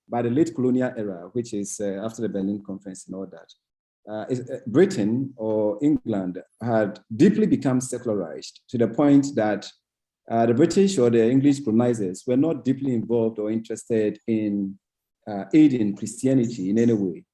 by the late colonial era, which is after the Berlin Conference and all that, Britain or England had deeply become secularized to the point that the British or the English colonizers were not deeply involved or interested in aiding Christianity in any way,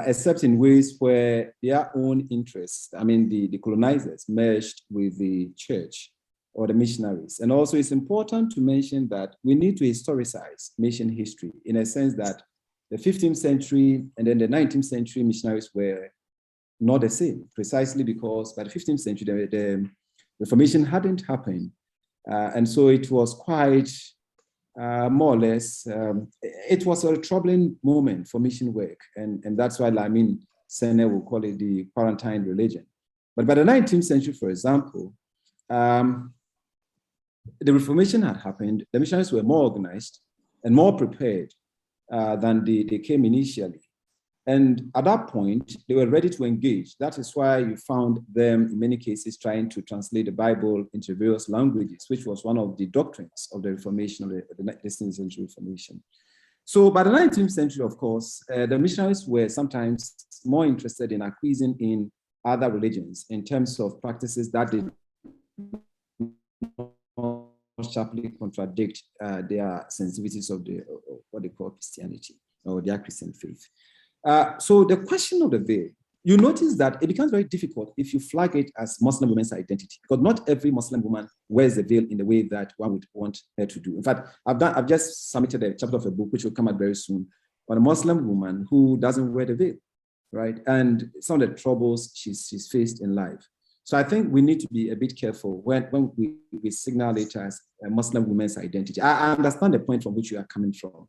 except in ways where their own interests, I mean, the colonizers merged with the church or the missionaries. And also it's important to mention that we need to historicize mission history in a sense that the 15th century and then the 19th century missionaries were not the same, precisely because by the 15th century, the Reformation hadn't happened. And so it was quite more or less, it was a troubling moment for mission work. And that's why Lamin Sene will call it the quarantine religion. But by the 19th century, for example, the Reformation had happened, the missionaries were more organized and more prepared than they came initially. And at that point, they were ready to engage. That is why you found them, in many cases, trying to translate the Bible into various languages, which was one of the doctrines of the Reformation, of the 19th century Reformation. So by the 19th century, of course, the missionaries were sometimes more interested in acquiescing in other religions in terms of practices that did not sharply contradict their sensitivities of what they call Christianity or their Christian faith. So the question of the veil, you notice that it becomes very difficult if you flag it as Muslim women's identity, because not every Muslim woman wears the veil in the way that one would want her to do. In fact, I've just submitted a chapter of a book which will come out very soon on a Muslim woman who doesn't wear the veil. right? And some of the troubles she's faced in life. So I think we need to be a bit careful when we signal it as a Muslim woman's identity. I understand the point from which you are coming from,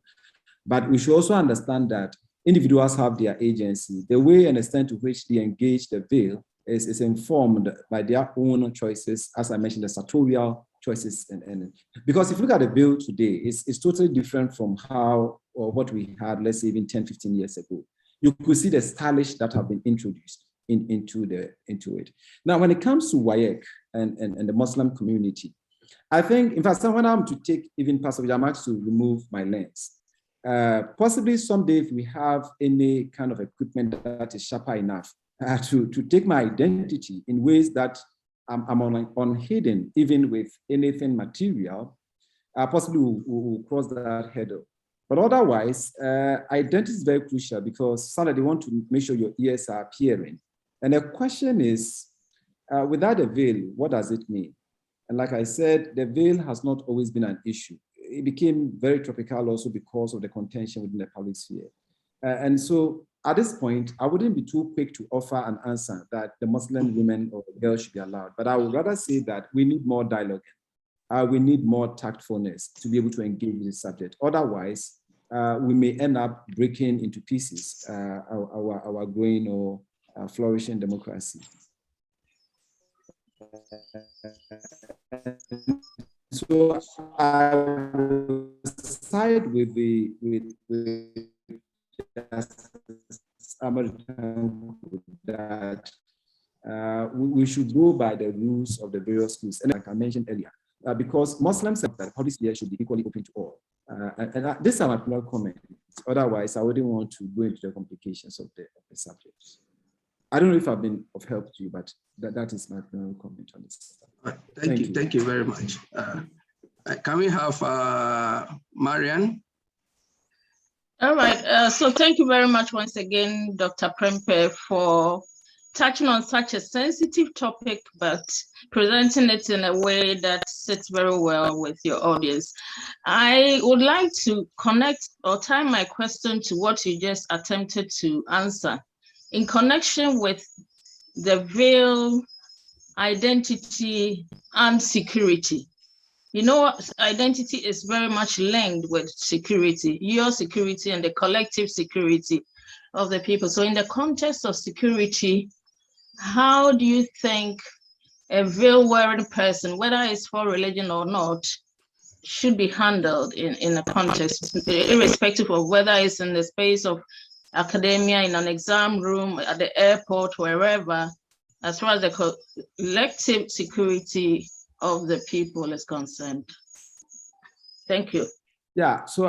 but we should also understand that individuals have their agency. The way and extent to which they engage the veil is informed by their own choices, as I mentioned, the sartorial choices. And because if you look at the veil today, it's totally different from how or what we had, let's say, even 10, 15 years ago. You could see the stylish that have been introduced into it. Now, when it comes to WAEC and the Muslim community, I think, in fact, when I'm to take even passage, I'm asked to remove my lens. Possibly someday, if we have any kind of equipment that is sharper enough to take my identity in ways that I'm unhidden, even with anything material, possibly we'll cross that hurdle. But otherwise, identity is very crucial because sometimes they want to make sure your ears are appearing. And the question is, without a veil, what does it mean? And like I said, the veil has not always been an issue. It became very topical also because of the contention within the public sphere. And so at this point, I wouldn't be too quick to offer an answer that the Muslim women or girls should be allowed. But I would rather say that we need more dialogue. We need more tactfulness to be able to engage with this subject. Otherwise, we may end up breaking into pieces our growing or flourishing democracy. So I will side with that we should go by the rules of the various schools. And like I mentioned earlier, because Muslims say that public sphere should be equally open to all. And this is my final comment. Otherwise, I wouldn't want to go into the complications of the subject. I don't know if I've been of help to you, but that is my final comment on this.
Thank you. Thank you very much. Can we have Marian?
All right. So thank you very much once again, Dr. Prempeh, for touching on such a sensitive topic, but presenting it in a way that sits very well with your audience. I would like to connect or tie my question to what you just attempted to answer in connection with the veil, identity, and security. You know, identity is very much linked with security, your security and the collective security of the people. So in the context of security, how do you think a veil-wearing person, whether it's for religion or not, should be handled in a context, irrespective of whether it's in the space of academia, in an exam room, at the airport, wherever, as far as the collective security of the people is concerned? Thank you. Yeah, so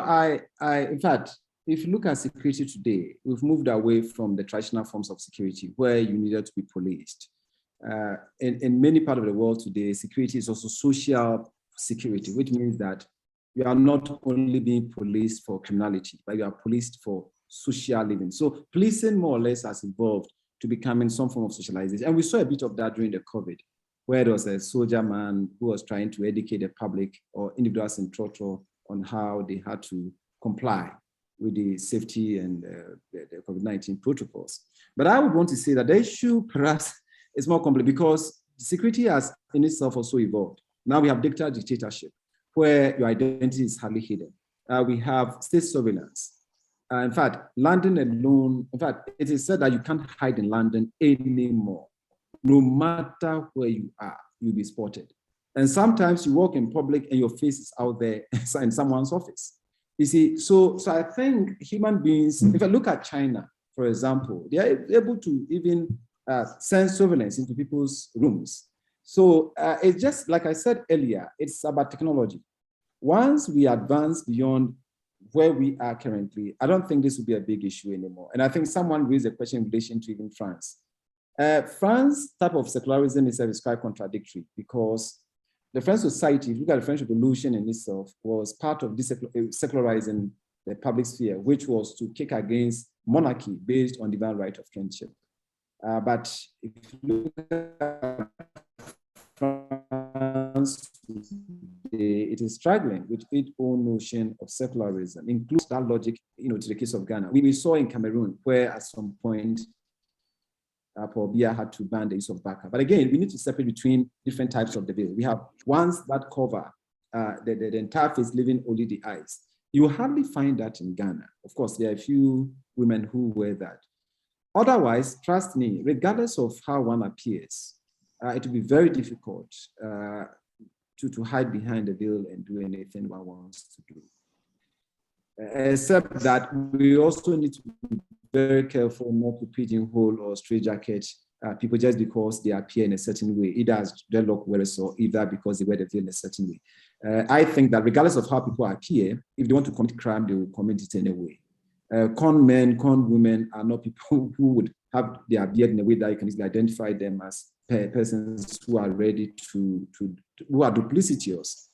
in fact, if you look at security today, we've moved away from the traditional forms of security where you needed to be policed. In many parts of the world today, security is also social security, which means that you are not only being policed for criminality, but you are policed for social living. So policing more or less has evolved to becoming some form of socialization. And we saw a bit of that during the COVID, where there was a soldier man who was trying to educate the public or individuals in total on how they had to comply with the safety and the COVID-19 protocols. But I would want to say that the issue perhaps is more complex because security has in itself also evolved. Now we have dictatorship, where your identity is hardly hidden. We have state surveillance. In fact, London alone, in fact, it is said that you can't hide in London anymore. No matter where you are, you'll be spotted. And sometimes you walk in public and your face is out there in someone's office. You see, so I think human beings, if I look at China, for example, they are able to even send surveillance into people's rooms. So it's just, like I said earlier, it's about technology. Once we advance beyond where we are currently, I don't think this will be a big issue anymore. And I think someone raised a question in relation to even France. France type of secularism itself is quite contradictory because the French society, if you look at the French Revolution in itself, was part of secularizing the public sphere, which was to kick against monarchy based on divine right of kingship. But if you look at France today, it is struggling with its own notion of secularism, includes that logic, to the case of Ghana. We saw in Cameroon, where at some point Paul had to ban the use of burqa. But again, we need to separate between different types of the veil. We have ones that cover the entire face, leaving only the eyes. You will hardly find that in Ghana. Of course, there are a few women who wear that. Otherwise, trust me, regardless of how one appears, it will be very difficult to hide behind the veil and do anything one wants to do. Except that we also need to be very careful not to pigeonhole or straitjacket people just because they appear in a certain way, either as dreadlock wearers or either because they wear the veil in a certain way. I think that regardless of how people appear, if they want to commit crime, they will commit it anyway. Con men, con women are not people who would have their beard in a way that you can easily identify them as persons who are ready who are duplicitous.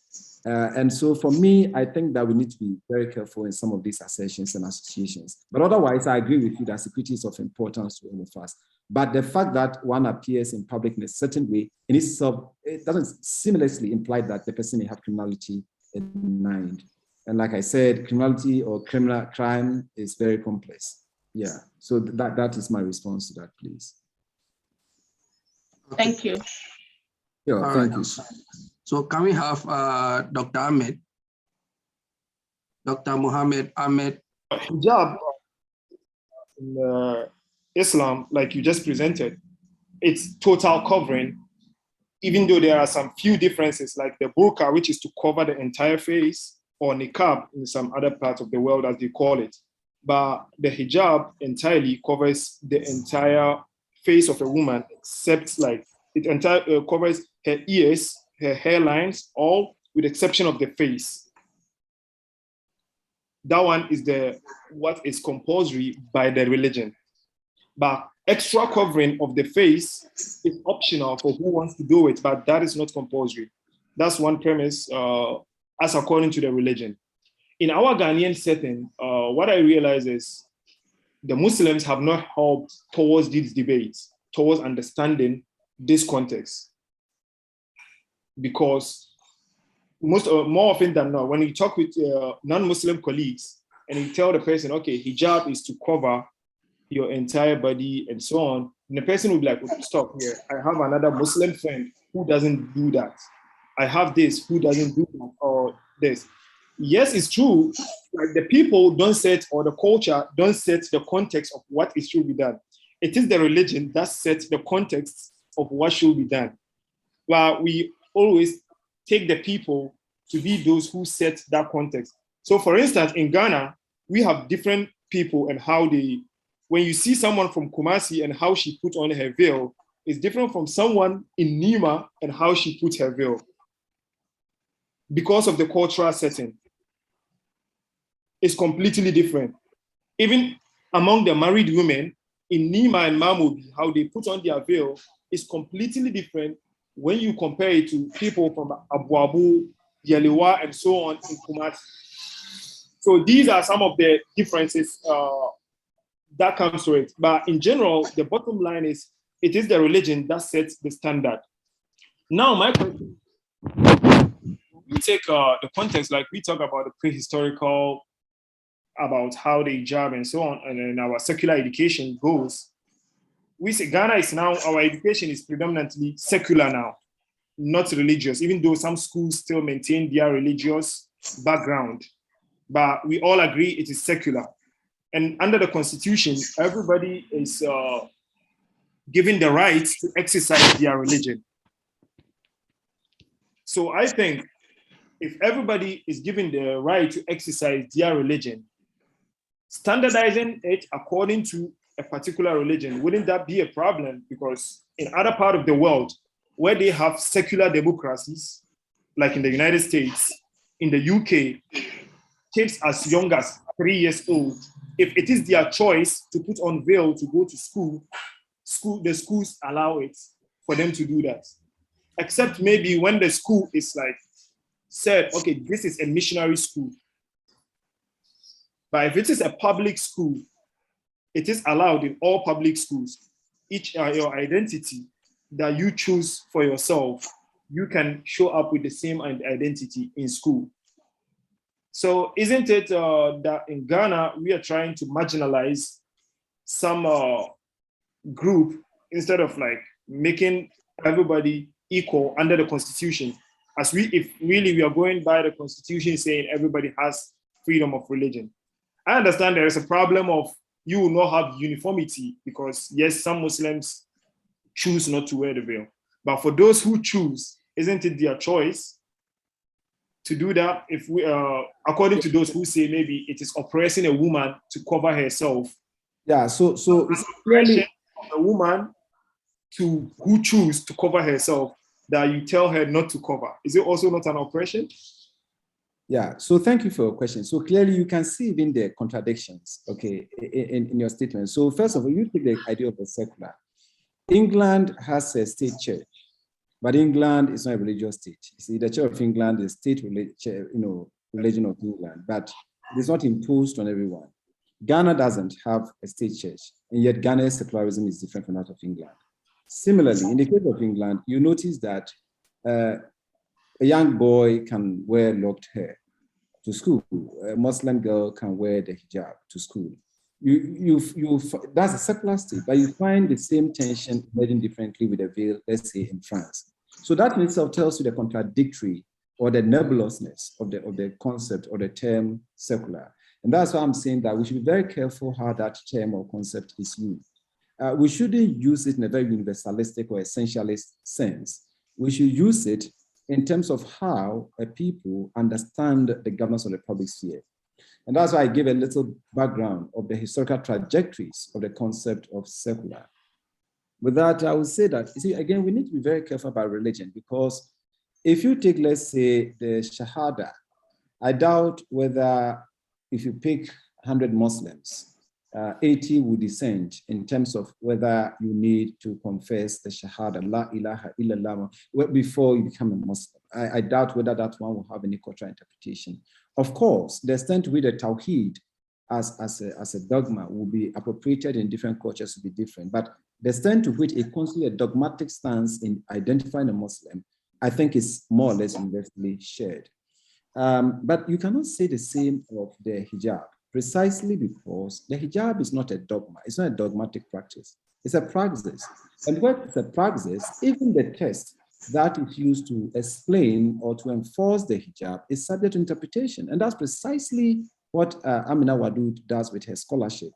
And so for me, I think that we need to be very careful in some of these assertions and associations. But otherwise, I agree with you that security is of importance to all of us. But the fact that one appears in public in a certain way, in itself, it doesn't seamlessly imply that the person may have criminality in mind. And like I said, criminality or criminal crime is very complex. Yeah, so that is my response to that, please.
Thank you.
Yeah, thank you.
So can we have Dr. Ahmed? Dr. Mohammed Ahmed.
Hijab in Islam, like you just presented, it's total covering, even though there are some few differences, like the burqa, which is to cover the entire face, or niqab in some other parts of the world, as they call it. But the hijab entirely covers the entire face of a woman, except like it covers her ears, her hairlines, all with the exception of the face. That one is what is compulsory by the religion. But extra covering of the face is optional for who wants to do it, but that is not compulsory. That's one premise as according to the religion. In our Ghanaian setting, what I realize is the Muslims have not helped towards these debates, towards understanding this context. Because more often than not, when you talk with non-Muslim colleagues and you tell the person, okay, hijab is to cover your entire body and so on, and the person will be like, okay, stop here. I have another Muslim friend who doesn't do that. I have this who doesn't do that, or this. Yes, it's true. Like the people don't set, or the culture don't set the context of what is should be done. It is the religion that sets the context of what should be done. But we always take the people to be those who set that context. So for instance, in Ghana, we have different people and how they, when you see someone from Kumasi and how she put on her veil, is different from someone in Nima and how she put her veil. Because of the cultural setting. It's completely different. Even among the married women in Nima and Mamobi, how they put on their veil is completely different when you compare it to people from Abu Abu, Yaliwa, and so on in Kumasi. So these are some of the differences that comes to it. But in general, the bottom line is, it is the religion that sets the standard. Now, my question, we take the context, like we talk about the prehistorical, about how the hijab and so on, and then our secular education goes. We say Ghana is now, our education is predominantly secular now, not religious, even though some schools still maintain their religious background. But we all agree it is secular. And under the Constitution, everybody is given the right to exercise their religion. So I think if everybody is given the right to exercise their religion, standardizing it according to a particular religion, wouldn't that be a problem? Because in other part of the world, where they have secular democracies, like in the United States, in the UK, kids as young as 3 years old, if it is their choice to put on veil to go to school, the schools allow it for them to do that. Except maybe when the school is like said, okay, this is a missionary school. But if it is a public school, it is allowed in all public schools. Each your identity that you choose for yourself, you can show up with the same identity in school. So isn't it that in Ghana, we are trying to marginalize some group instead of like making everybody equal under the Constitution, if really we are going by the Constitution saying everybody has freedom of religion. I understand there is a problem of you will not have uniformity because yes, some Muslims choose not to wear the veil. But for those who choose, isn't it their choice to do that? If we, according to those who say maybe it is oppressing a woman to cover herself.
Yeah, so it's
clearly a woman who choose to cover herself that you tell her not to cover. Is it also not an oppression?
Yeah, so thank you for your question. So clearly you can see even the contradictions, okay, in your statement. So first of all, you take the idea of the secular. England has a state church, but England is not a religious state. You see, the Church of England is state religion of England, but it is not imposed on everyone. Ghana doesn't have a state church, and yet Ghana's secularism is different from that of England. Similarly, in the case of England, you notice that a young boy can wear locked hair to school. A Muslim girl can wear the hijab to school. That's a secular state, but you find the same tension emerging differently with the veil, let's say in France. So that in itself tells you the contradictory or the nebulousness of the concept or the term secular. And that's why I'm saying that we should be very careful how that term or concept is used. We shouldn't use it in a very universalistic or essentialist sense. We should use it in terms of how people understand the governance of the public sphere. And that's why I give a little background of the historical trajectories of the concept of secular. With that, I would say that, you see, again, we need to be very careful about religion, because if you take, let's say, the Shahada, I doubt whether if you pick 100 Muslims, 80 will dissent in terms of whether you need to confess the Shahada, La ilaha illallah, before you become a Muslim. I doubt whether that one will have any cultural interpretation. Of course, the extent to which the Tawheed as a dogma will be appropriated in different cultures will be different, but the extent to which it constitutes a dogmatic stance in identifying a Muslim, I think is more or less universally shared. But you cannot say the same of the hijab, precisely because the hijab is not a dogma. It's not a dogmatic practice. It's a praxis. And when it's a praxis, even the text that is used to explain or to enforce the hijab is subject to interpretation. And that's precisely what Amina Wadud does with her scholarship.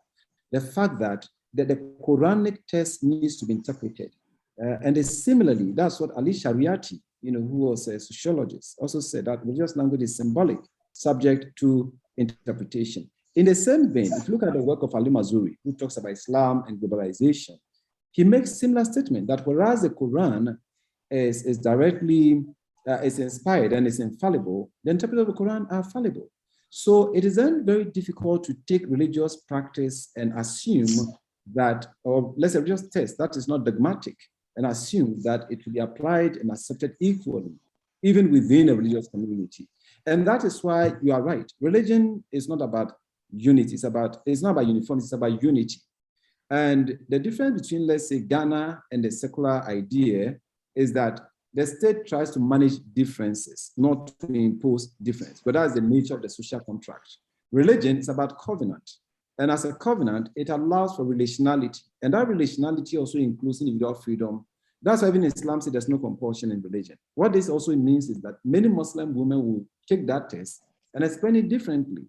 The fact that the Quranic text needs to be interpreted. And similarly, that's what Ali Shariati, who was a sociologist, also said that religious language is symbolic, subject to interpretation. In the same vein, if you look at the work of Ali Mazuri, who talks about Islam and globalization, he makes similar statement that whereas the Quran is directly is inspired and is infallible, the interpreters of the Quran are fallible. So it is then very difficult to take religious practice and assume that, or let's say religious text that is not dogmatic, and assume that it will be applied and accepted equally, even within a religious community. And that is why you are right. Religion is not about unity. It's not about uniformity, it's about unity. And the difference between, let's say, Ghana and the secular idea is that the state tries to manage differences, not to impose difference, but that's the nature of the social contract. Religion is about covenant. And as a covenant, it allows for relationality. And that relationality also includes individual freedom. That's why even Islam says there's no compulsion in religion. What this also means is that many Muslim women will take that test and explain it differently.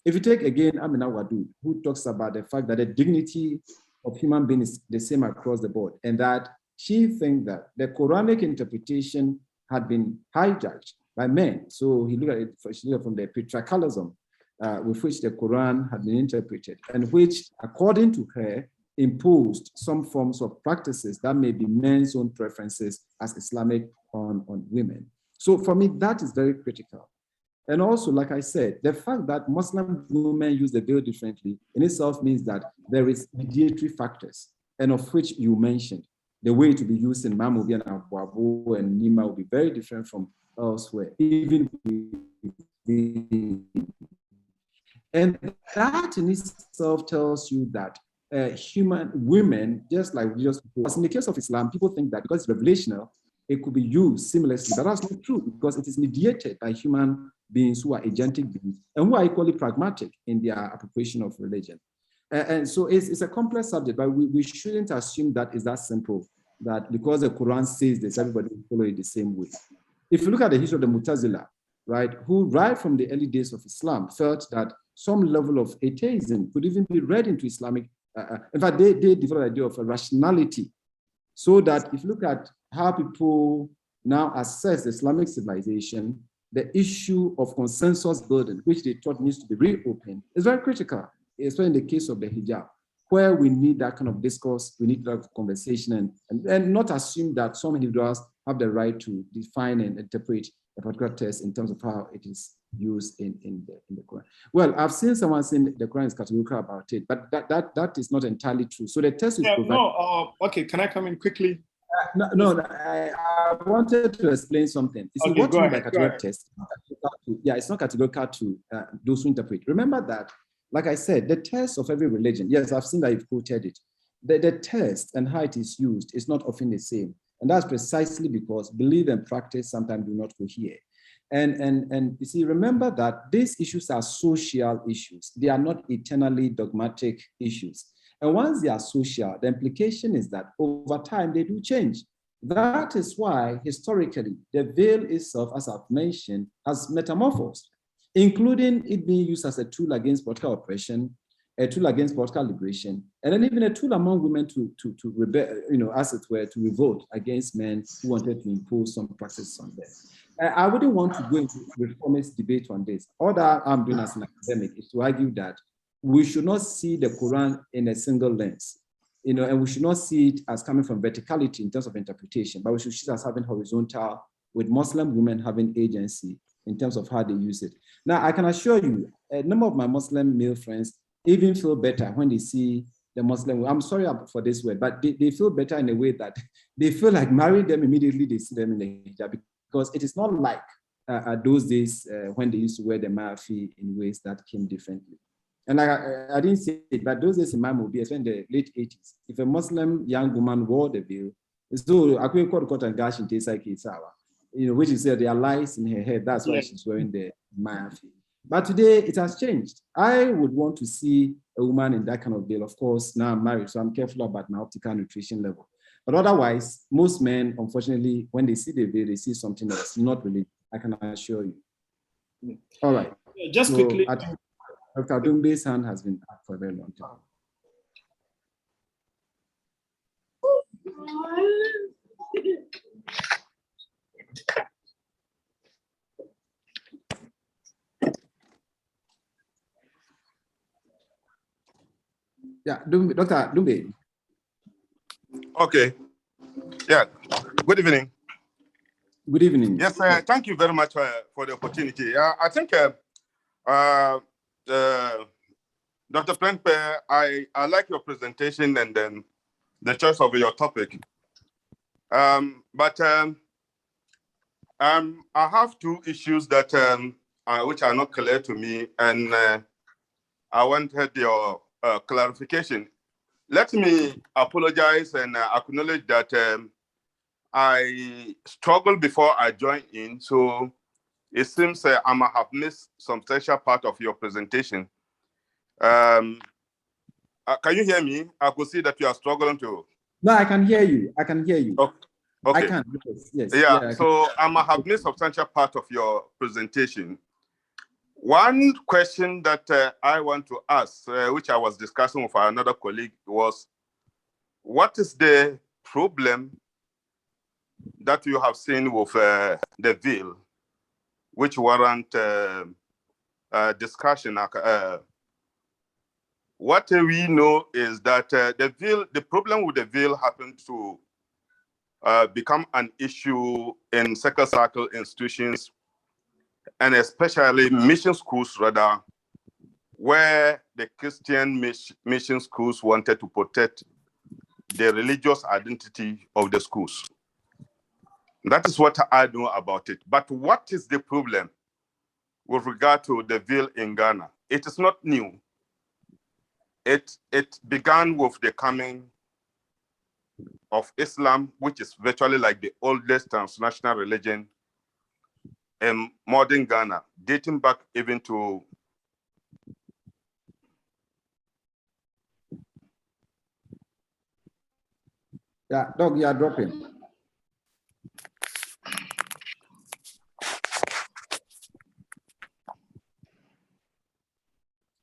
If you take again Amina Wadud, who talks about the fact that the dignity of human beings is the same across the board, and that she thinks that the Quranic interpretation had been hijacked by men. So she looked at it from the patriarchalism with which the Quran had been interpreted, and which, according to her, imposed some forms of practices that may be men's own preferences as Islamic on women. So for me, that is very critical. And also, like I said, the fact that Muslim women use the veil differently in itself means that there is mediatory factors, and of which you mentioned. The way to be used in Mamobi and Abu and Nima will be very different from elsewhere, even and that in itself tells you that human women, just like religious people, as in the case of Islam, people think that because it's revelational, it could be used seamlessly. But that's not true, because it is mediated by human beings who are agentic beings and who are equally pragmatic in their appropriation of religion. And so it's a complex subject, but we shouldn't assume that it's that simple, that because the Quran says this, everybody will follow it the same way. If you look at the history of the Mu'tazila, right, who right from the early days of Islam felt that some level of atheism could even be read into Islamic, in fact, they developed the idea of a rationality, so that if you look at how people now assess the Islamic civilization, the issue of consensus building, which they thought needs to be reopened, is very critical, especially in the case of the hijab, where we need that kind of discourse, we need that conversation, and not assume that some individuals have the right to define and interpret a particular text in terms of how it is used in the Quran. Well, I've seen someone saying the Quran is categorical about it, but that is not entirely true. So the text is
okay, can I come in quickly?
No, I wanted to explain something. You see,
Okay,
what you mean by categorical text? Yeah, it's not categorical to those who interpret. Remember that, like I said, the text of every religion, yes, I've seen that you've quoted it. The text and how it is used is not often the same. And that's precisely because belief and practice sometimes do not cohere. And you see, remember that these issues are social issues. They are not eternally dogmatic issues. And once they are social, the implication is that over time they do change. That is why historically the veil itself, as I've mentioned, has metamorphosed, including it being used as a tool against political oppression, a tool against political liberation, and then even a tool among women to rebel, as it were, to revolt against men who wanted to impose some practices on them. I wouldn't want to go into reformist debate on this. All that I'm doing as an academic is to argue that we should not see the Quran in a single lens, and we should not see it as coming from verticality in terms of interpretation, but we should see it as having horizontal, with Muslim women having agency in terms of how they use it. Now, I can assure you, a number of my Muslim male friends even feel better when they see the Muslim. I'm sorry for this word, but they feel better in a way that they feel like marrying them immediately they see them in the hijab, because it is not like those days when they used to wear the maafi in ways that came differently. And like I didn't say it, but those days in my movie, especially in the late 80s, if a Muslim young woman wore the veil, so I could quote and gash in which is there are lies in her head. That's why she's wearing the maafi. But today it has changed. I would want to see a woman in that kind of veil. Of course, now I'm married, so I'm careful about my optical nutrition level. But otherwise, most men, unfortunately, when they see the veil, they see something that's not really, I can assure you. All right.
Just quickly.
I think Dr. Dumbe's hand has been up for a very long time. Yeah, Dr. Dumbe.
Okay. Yeah. Good evening.
Good evening.
Yes, thank you very much for the opportunity. I think, Dr. Prempe, I like your presentation and then the choice of your topic. But I have two issues that which are not clear to me, and I wanted your clarification. Let me apologize and acknowledge that I struggled before I joined in, so it seems I might have missed some special part of your presentation. Can you hear me? I could see that you are struggling to.
No, I can hear you. I can hear you.
Okay.
I can. Yes.
Yeah. So I might have missed a substantial part of your presentation. One question that I want to ask, which I was discussing with another colleague, was what is the problem that you have seen with the veil, which warrant discussion? What we know is that the problem with the veil happened to become an issue in second circle institutions, and especially mission schools, rather, where the Christian mission schools wanted to protect the religious identity of the schools. That is what I know about it. But what is the problem with regard to the veil in Ghana? It is not new. It began with the coming of Islam, which is virtually like the oldest transnational religion in modern Ghana, dating back even to
Yeah, Doc, you are dropping.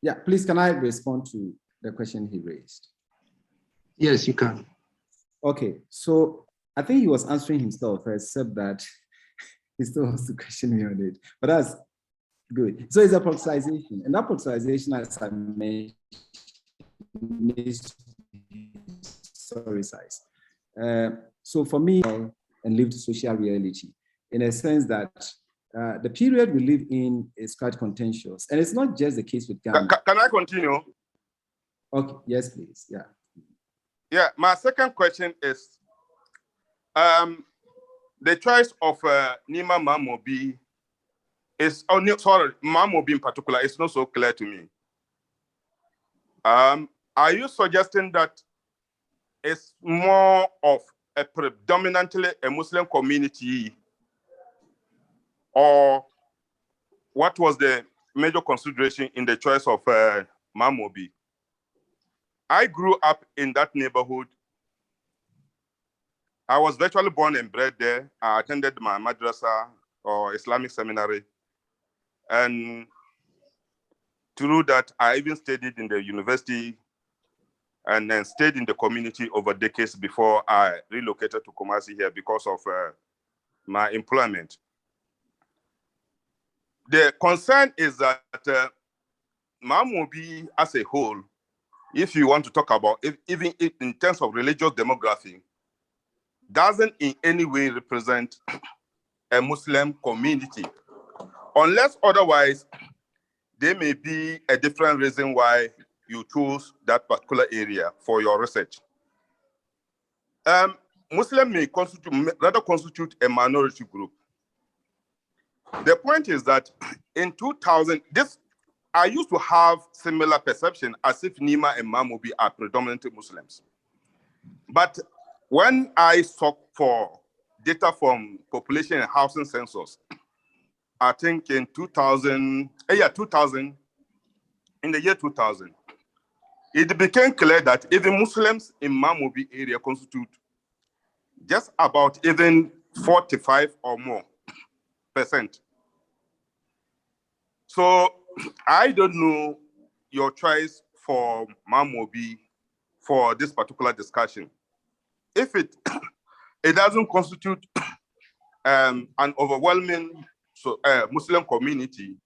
Yeah, please, can I respond to the question he raised?
Yes, you can.
Okay, so I think he was answering himself, except that he still wants to question me on it. But that's good. So it's a politicization, and that politicization, as I mentioned, sorry, size. So for me, and lived social reality, in a sense that the period we live in is quite contentious, and it's not just the case with Ghana.
Can I continue?
Okay, yes, please. Yeah.
Yeah, my second question is the choice of Nima Mamobi is, sorry, Mamobi in particular, is not so clear to me. Are you suggesting that it's more of a predominantly a Muslim community, or what was the major consideration in the choice of Mamobi? I grew up in that neighborhood. I was virtually born and bred there. I attended my madrasa or Islamic seminary. And through that, I even studied in the university and then stayed in the community over decades before I relocated to Kumasi here because of my employment. The concern is that Mamobi as a whole, if you want to talk about, even in terms of religious demography, doesn't in any way represent a Muslim community. Unless otherwise, there may be a different reason why you choose that particular area for your research. Muslim may rather constitute a minority group. The point is that in 2000, I used to have similar perception as if Nima and Mamobi are predominantly Muslims. But when I sought for data from population and housing census, I think in 2000, in the year 2000, it became clear that even Muslims in Mamobi area constitute just about even 45 or more %. So I don't know your choice for Mamobi for this particular discussion. If it doesn't constitute an overwhelming Muslim community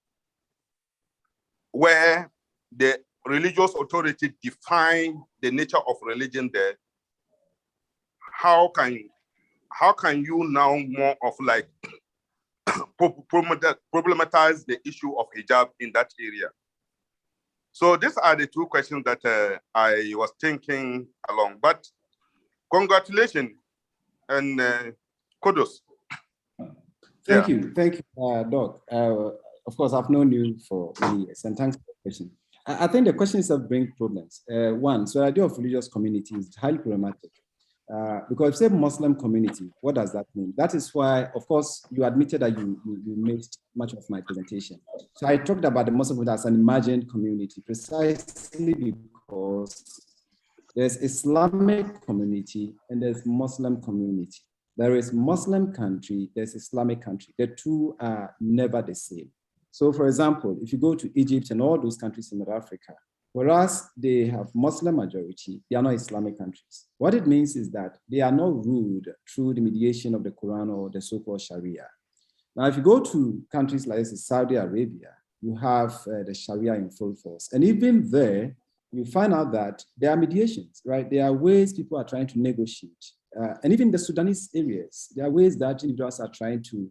where the religious authority define the nature of religion there, how can you now more of like problematize the issue of hijab in that area? So these are the two questions that I was thinking along. But congratulations and kudos.
Thank you, Doc. Of course, I've known you for many years, and thanks for the question. I think the question itself brings problems. One, so the idea of religious community is highly problematic. Because if you say Muslim community, what does that mean? That is why, of course, you admitted that you missed much of my presentation. So I talked about the Muslim community as an imagined community, precisely because there's Islamic community and there's Muslim community. There is Muslim country, there's Islamic country. The two are never the same. So for example, if you go to Egypt and all those countries in North Africa, whereas they have Muslim majority, they are not Islamic countries. What it means is that they are not ruled through the mediation of the Quran or the so-called Sharia. Now, if you go to countries like Saudi Arabia, you have the Sharia in full force. And even there, you find out that there are mediations, right? There are ways people are trying to negotiate. And even the Sudanese areas, there are ways that individuals are trying to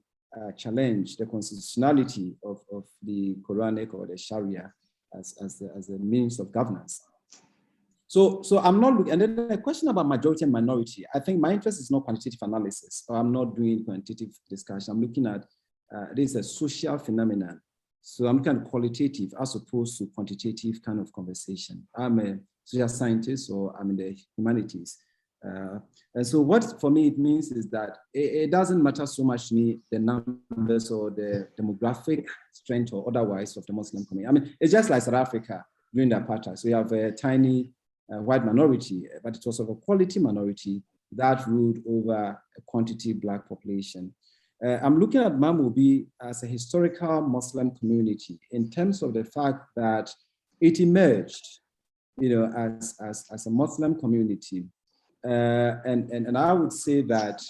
challenge the constitutionality of the Quranic or the Sharia as a means of governance. So I'm not looking, and then the question about majority and minority, I think my interest is not quantitative analysis, or I'm not doing quantitative discussion. I'm looking at this is a social phenomenon. So I'm looking at qualitative as opposed to quantitative kind of conversation. I'm a social scientist or I'm in the humanities. And so what for me it means is that it doesn't matter so much to me the numbers or the demographic strength or otherwise of the Muslim community. I mean, it's just like South Africa during the apartheid. So you have a tiny white minority, but it was of a quality minority that ruled over a quantity Black population. I'm looking at Mamobi as a historical Muslim community in terms of the fact that it emerged, as a Muslim community. And I would say that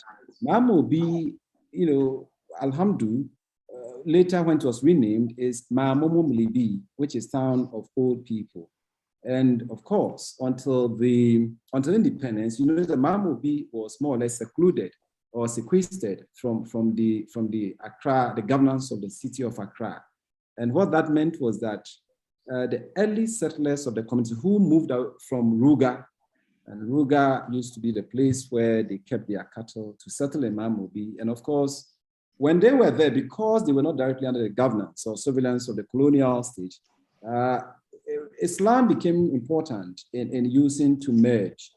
Mamobi, Alhamdulillah, later when it was renamed is Mamomo Mlibi, which is town of old people. And of course, until independence, the Mamobi was more or less secluded or sequestered from the Accra, the governance of the city of Accra. And what that meant was that the early settlers of the community who moved out from Ruga, and Ruga used to be the place where they kept their cattle to settle in Mamobi. And of course, when they were there, because they were not directly under the governance or surveillance of the colonial state, Islam became important in using to merge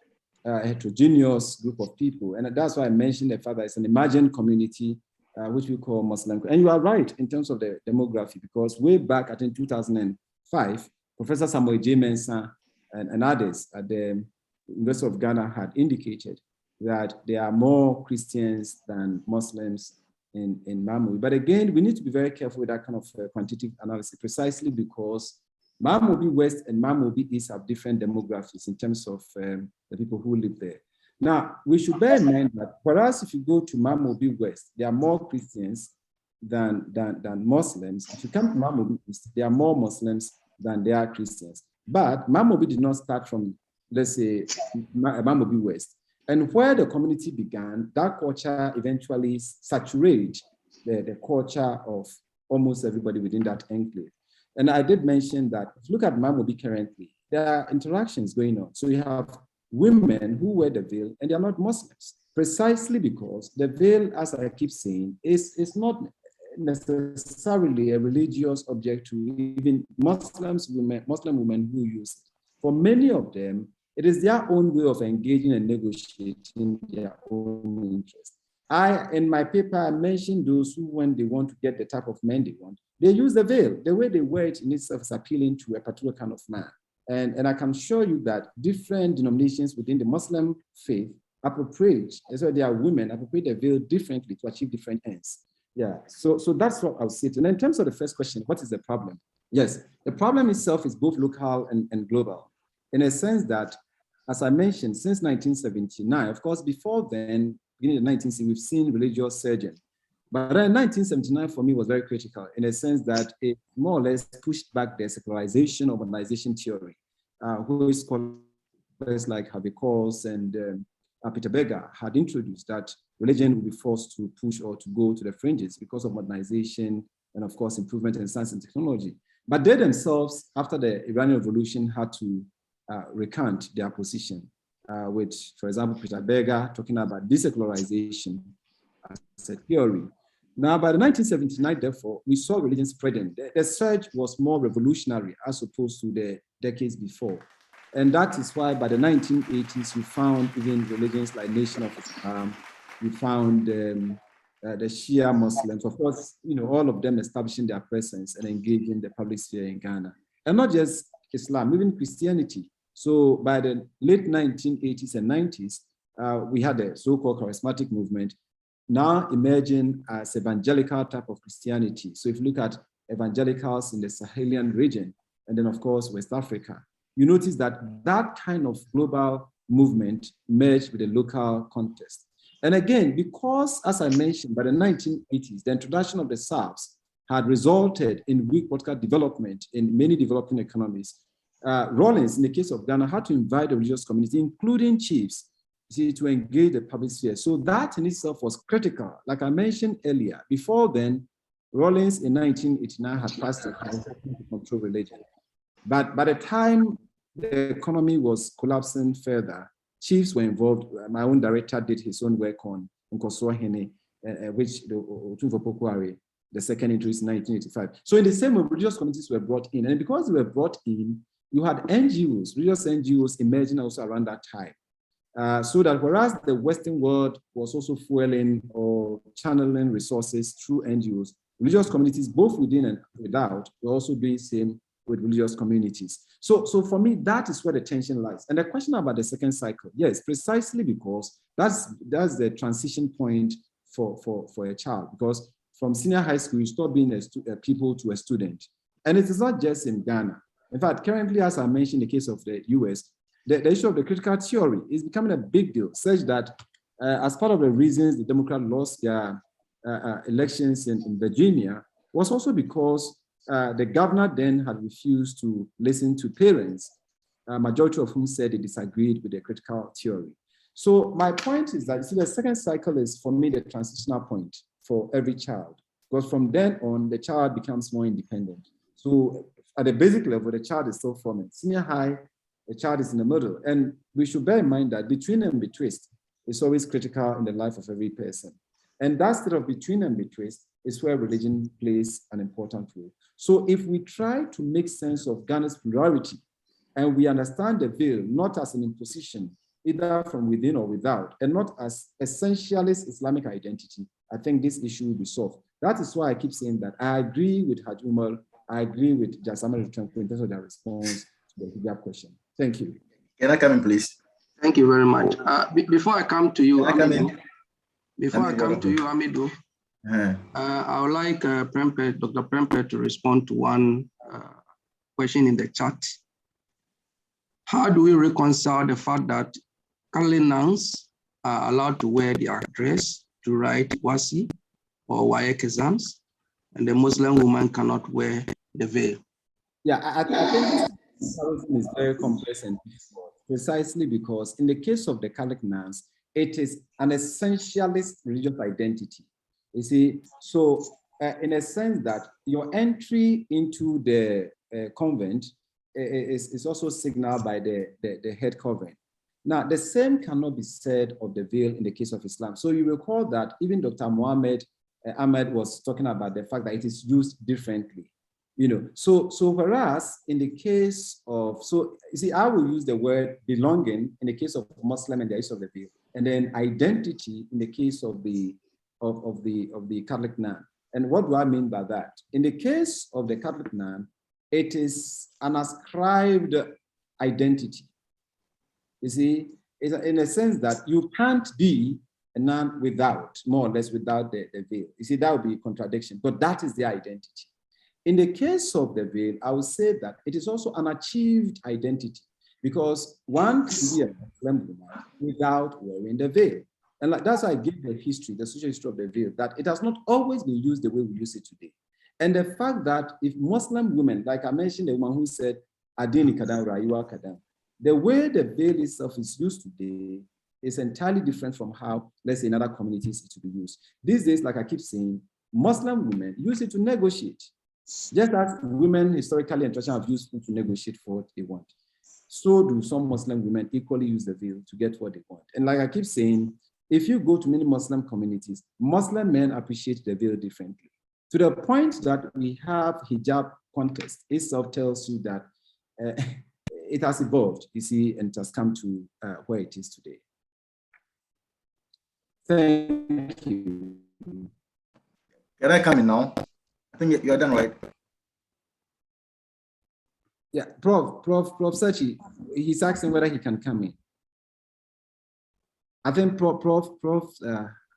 a heterogeneous group of people. And that's why I mentioned the fact that it's an emergent community, which we call Muslim. And you are right in terms of the demography, because way back, I think 2005, Professor Samuel J. Mensah and others at the University of Ghana had indicated that there are more Christians than Muslims in Mamobi. But again, we need to be very careful with that kind of quantitative analysis, precisely because Mamobi West and Mamobi East have different demographics in terms of the people who live there. Now, we should bear in mind that for us, if you go to Mamobi West, there are more Christians than Muslims. If you come to Mamobi East, there are more Muslims than there are Christians. But Mamobi did not start from, let's say, Mamobi West. And where the community began, that culture eventually saturated the culture of almost everybody within that enclave. And I did mention that if you look at Mamobi currently, there are interactions going on. So you have women who wear the veil and they are not Muslims, precisely because the veil, as I keep saying, is not necessarily a religious object to even Muslim women who use it. For many of them, it is their own way of engaging and negotiating their own interests. In my paper, I mentioned those who, when they want to get the type of men they want, they use the veil. The way they wear it in itself is appealing to a particular kind of man. And I can show you that different denominations within the Muslim faith appropriate, as well, there are women appropriate the veil differently to achieve different ends. Yeah, so that's what I'll say. And in terms of the first question, what is the problem? Yes, the problem itself is both local and global, in a sense that, as I mentioned, since 1979, of course, before then, beginning of the 1960s, we've seen religious surging. But then 1979 for me was very critical in a sense that it more or less pushed back the secularization or modernization theory, which scholars like Harvey Coles and Peter Berger had introduced, that religion will be forced to push or to go to the fringes because of modernization and, of course, improvement in science and technology. But they themselves, after the Iranian Revolution, had to recant their position, which, for example, Peter Berger talking about desecularization as a theory. Now, by the 1979, therefore, we saw religion spreading. The surge was more revolutionary as opposed to the decades before. And that is why by the 1980s, we found even religions like Nation of Islam, we found the Shia Muslims, of course, all of them establishing their presence and engaging the public sphere in Ghana. And not just Islam, even Christianity. So by the late 1980s and 90s, we had the so-called charismatic movement, now emerging as evangelical type of Christianity. So if you look at evangelicals in the Sahelian region, and then of course, West Africa, you notice that that kind of global movement merged with the local context. And again, because as I mentioned, by the 1980s, the introduction of the SARS had resulted in weak political development in many developing economies. Rawlings, in the case of Ghana, had to invite the religious community, including chiefs, to engage the public sphere. So that in itself was critical. Like I mentioned earlier, before then, Rawlings in 1989 had passed a constitution to control religion. But by the time the economy was collapsing further, chiefs were involved. My own director did his own work on Nkosua-Hene, which the second introduced in 1985. So in the same way, religious communities were brought in. And because they were brought in, you had NGOs, religious NGOs emerging also around that time. So that whereas the Western world was also fueling or channeling resources through NGOs, religious communities, both within and without, were also doing the same with religious communities. So for me, that is where the tension lies. And the question about the second cycle, yes, precisely because that's the transition point for a child, because from senior high school, you stop being a pupil to a student. And it is not just in Ghana. In fact, currently, as I mentioned in the case of the US, the issue of the critical theory is becoming a big deal, such that as part of the reasons the Democrats lost their elections in Virginia was also because the governor then had refused to listen to parents, majority of whom said they disagreed with the critical theory. So my point is that, you see, the second cycle is, for me, the transitional point for every child, because from then on, the child becomes more independent. So at the basic level, the child is still forming. Senior high, the child is in the middle. And we should bear in mind that between and betwist is always critical in the life of every person. And that state of between and betwist is where religion plays an important role. So if we try to make sense of Ghana's plurality, and we understand the veil not as an imposition, either from within or without, and not as essentialist Islamic identity, I think this issue will be solved. That is why I keep saying that I agree with Haj Umar, I agree with Jasama in terms of their response to the hijab question. Thank you.
Can I come in, please?
Thank you very much. Before I come to you, Amidou, I would like Dr. Prempeh to respond to one question in the chat. How do we reconcile the fact that Catholic nuns are allowed to wear their dress to write wasi or WAEC exams, and the Muslim woman cannot wear the veil?
Yeah, I think this is very complex and difficult, precisely because in the case of the Catholic nuns, it is an essentialist religious identity. You see, so in a sense that your entry into the convent is also signaled by the head covering. Now, the same cannot be said of the veil in the case of Islam. So you recall that even Dr. Mohammed Ahmed was talking about the fact that it is used differently. You know, so for us, in the case of, so you see, I will use the word belonging in the case of Muslim and the use of the veil, and then identity in the case of the Catholic nun. And what do I mean by that? In the case of the Catholic nun, it is an ascribed identity. You see, it's in a sense that you can't be a nun without, more or less without the veil. You see, that would be a contradiction, but that is their identity. In the case of the veil, I would say that it is also an achieved identity, because one can be a Muslim woman without wearing the veil. And like, that's why I give the history, the social history of the veil, that it has not always been used the way we use it today. And the fact that if Muslim women, like I mentioned, the woman who said, Adini Kadam Rayuwa Kadam, the way the veil itself is used today is entirely different from how, let's say, in other communities it will be used. These days, like I keep saying, Muslim women use it to negotiate, just as women historically and traditionally have used it to negotiate for what they want. So do some Muslim women equally use the veil to get what they want. And like I keep saying, if you go to many Muslim communities, Muslim men appreciate the veil differently. To the point that we have hijab contest, itself tells you that it has evolved, you see, and it has come to where it is today. Thank you.
Can I come in now? I think you're done, right?
Yeah, Prof Sachi, he's asking whether he can come in. I think Prof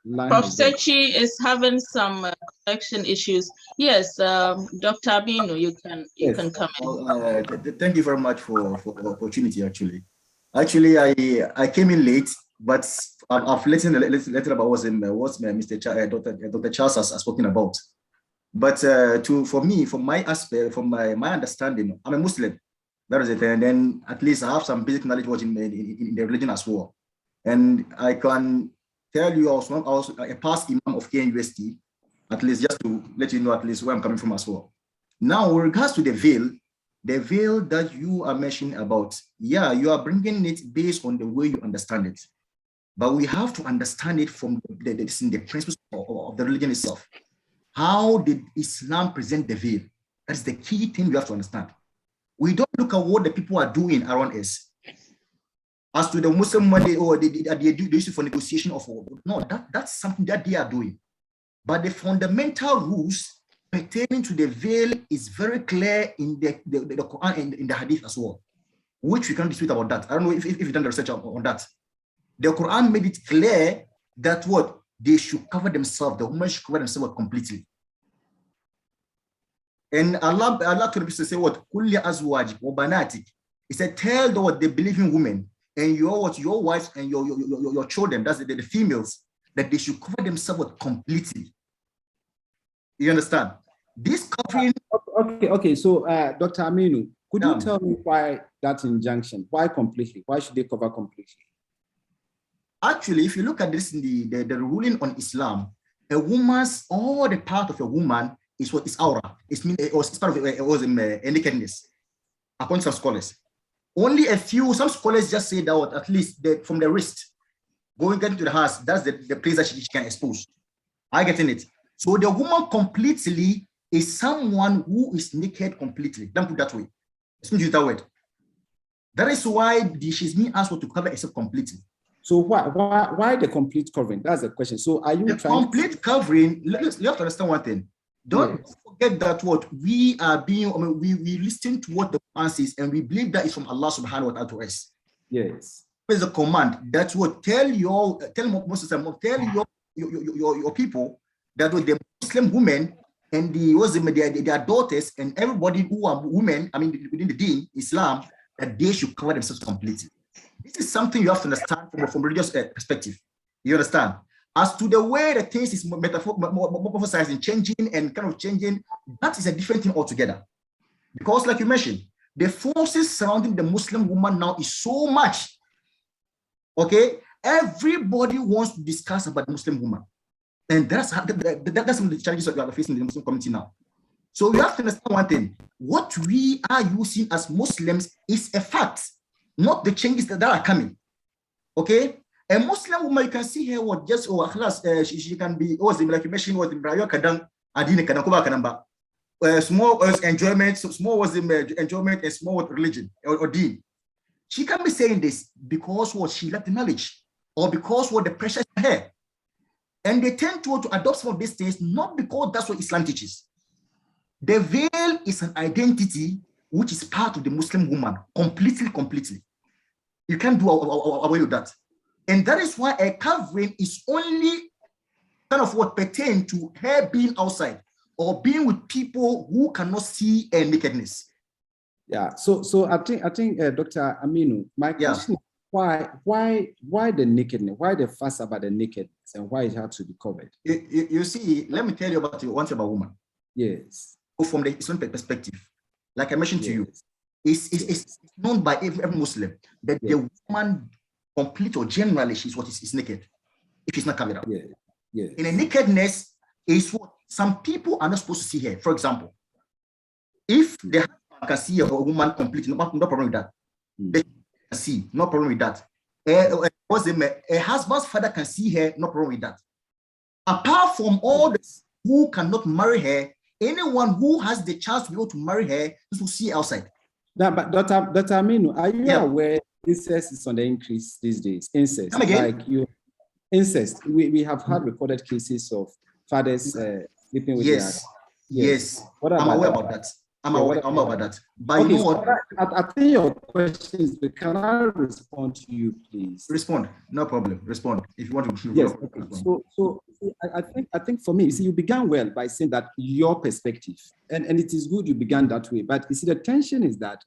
Sachi is having some connection issues. Yes, Dr. Abino, you can come in.
Thank you very much for the opportunity. Actually, I came in late, but I've listened a little about what Mr. Dr. Charles has spoken about. But for me, from my aspect, from my understanding, I'm a Muslim. That is it. And then at least I have some basic knowledge in the religion as well. And I can tell you I was a past imam of KNUST, at least just to let you know at least where I'm coming from as well. Now, with regards to the veil that you are mentioning about, yeah, you are bringing it based on the way you understand it. But we have to understand it from the principles of the religion itself. How did Islam present the veil? That's the key thing we have to understand. We don't look at what the people are doing around us. As to the Muslim money or they use it for negotiation of war. No, that's something that they are doing. But the fundamental rules pertaining to the veil is very clear in the Quran and in the Hadith as well, which we can't dispute about that. I don't know if you've done the research on that. The Quran made it clear that what they should cover themselves, the women should cover themselves completely. And Allah told us to say what? Kulli azwaj wa banatik. He said, tell the believing women and your wives and your children, that's the females, that they should cover themselves completely. You understand? This covering.
Okay. So, Dr. Aminu, could you tell me why that injunction? Why completely? Why should they cover completely?
Actually, if you look at this in the ruling on Islam, a woman's, all the part of a woman is what is aura. It's part of a nakedness, according to some scholars. Only some scholars just say that at least from the wrist, going into the house, that's the place that she can expose. I get in it. So the woman completely is someone who is naked completely. Don't put that way. Let's use that word. That is why she's being asked to cover herself completely.
So why the complete covering? That's the question. So are you trying
complete covering? You have to understand one thing. Don't forget that what we are being, we listen to what the Quran says and we believe that is from Allah subhanahu wa ta'ala to us.
Yes.
There's a command that's what tell your people that the Muslim women and their daughters and everybody who are women, within the deen, Islam, that they should cover themselves completely. This is something you have to understand from religious perspective. You understand? As to the way the things is metamorphosizing, changing and kind of changing, that is a different thing altogether. Because like you mentioned, the forces surrounding the Muslim woman now is so much. Okay? Everybody wants to discuss about the Muslim woman. And that's some of the challenges that we are facing in the Muslim community now. So you have to understand one thing. What we are using as Muslims is a fact, not the changes that are coming. Okay? A Muslim woman, you can see her what just she can be like you mentioned was in Brayo Kadang Adine Kanakuba Kanamba. Small enjoyment, small was enjoyment and small religion or deen. She can be saying this because what she lacked the knowledge or because what the pressure is on her. And they tend to adopt some of these things not because that's what Islam teaches. The veil is an identity which is part of the Muslim woman completely. You can't do away with that. And that is why a covering is only kind of what pertains to her being outside or being with people who cannot see a nakedness.
Yeah. So I think Dr. Aminu, my question is why the nakedness? Why the fuss about the nakedness and why it had to be covered?
You see, let me tell you about one thing about woman.
Yes.
From the Islamic perspective, like I mentioned to you, it's known by every Muslim that the woman, complete or generally, she's what is naked if she's not covered up.
Yeah.
In a nakedness is what some people are not supposed to see her. For example, if the husband can see a woman completely, no problem with that. They can see, no problem with that. A husband's father can see her, no problem with that. Apart from all this, who cannot marry her, anyone who has the chance to be able to marry her is to see outside.
Yeah, but Dr. Aminu, are you aware incest is on the increase these days? Incest, incest. We have had recorded cases of fathers sleeping with their.
Yes. I'm aware about that. I'm aware about that. But
okay,
you know what?
I think your question is, can I respond to you, please?
Respond. No problem. Respond if you want to.
Yes. Okay. So I think for me, you see, you began well by saying that your perspective, and it is good you began that way. But you see, the tension is that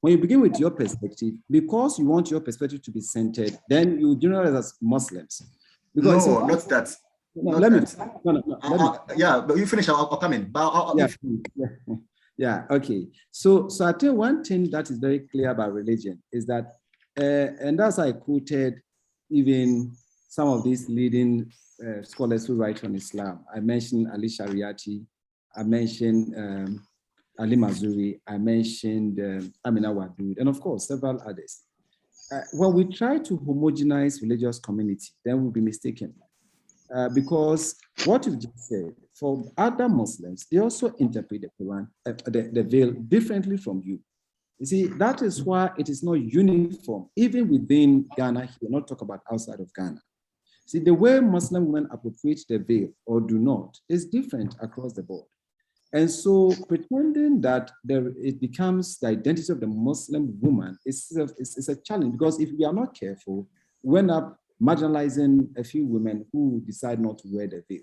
when you begin with your perspective, because you want your perspective to be centered, then you generalize as Muslims. Because
no, not that.
Let me.
Yeah, but you finish. I'll come in.
Yeah. Okay. So I think one thing that is very clear about religion is that, and as I quoted, even some of these leading scholars who write on Islam. I mentioned Ali Shariati. I mentioned Ali Mazuri. I mentioned Amina Wadud, and of course several others. When we try to homogenize religious community, then we'll be mistaken. Because what you've just said, for other Muslims, they also interpret the Quran, the veil differently from you. You see, that is why it is not uniform, even within Ghana here, not talk about outside of Ghana. See, the way Muslim women appropriate the veil or do not is different across the board. And so pretending that it becomes the identity of the Muslim woman is a challenge, because if we are not careful, we end up marginalizing a few women who decide not to wear the veil.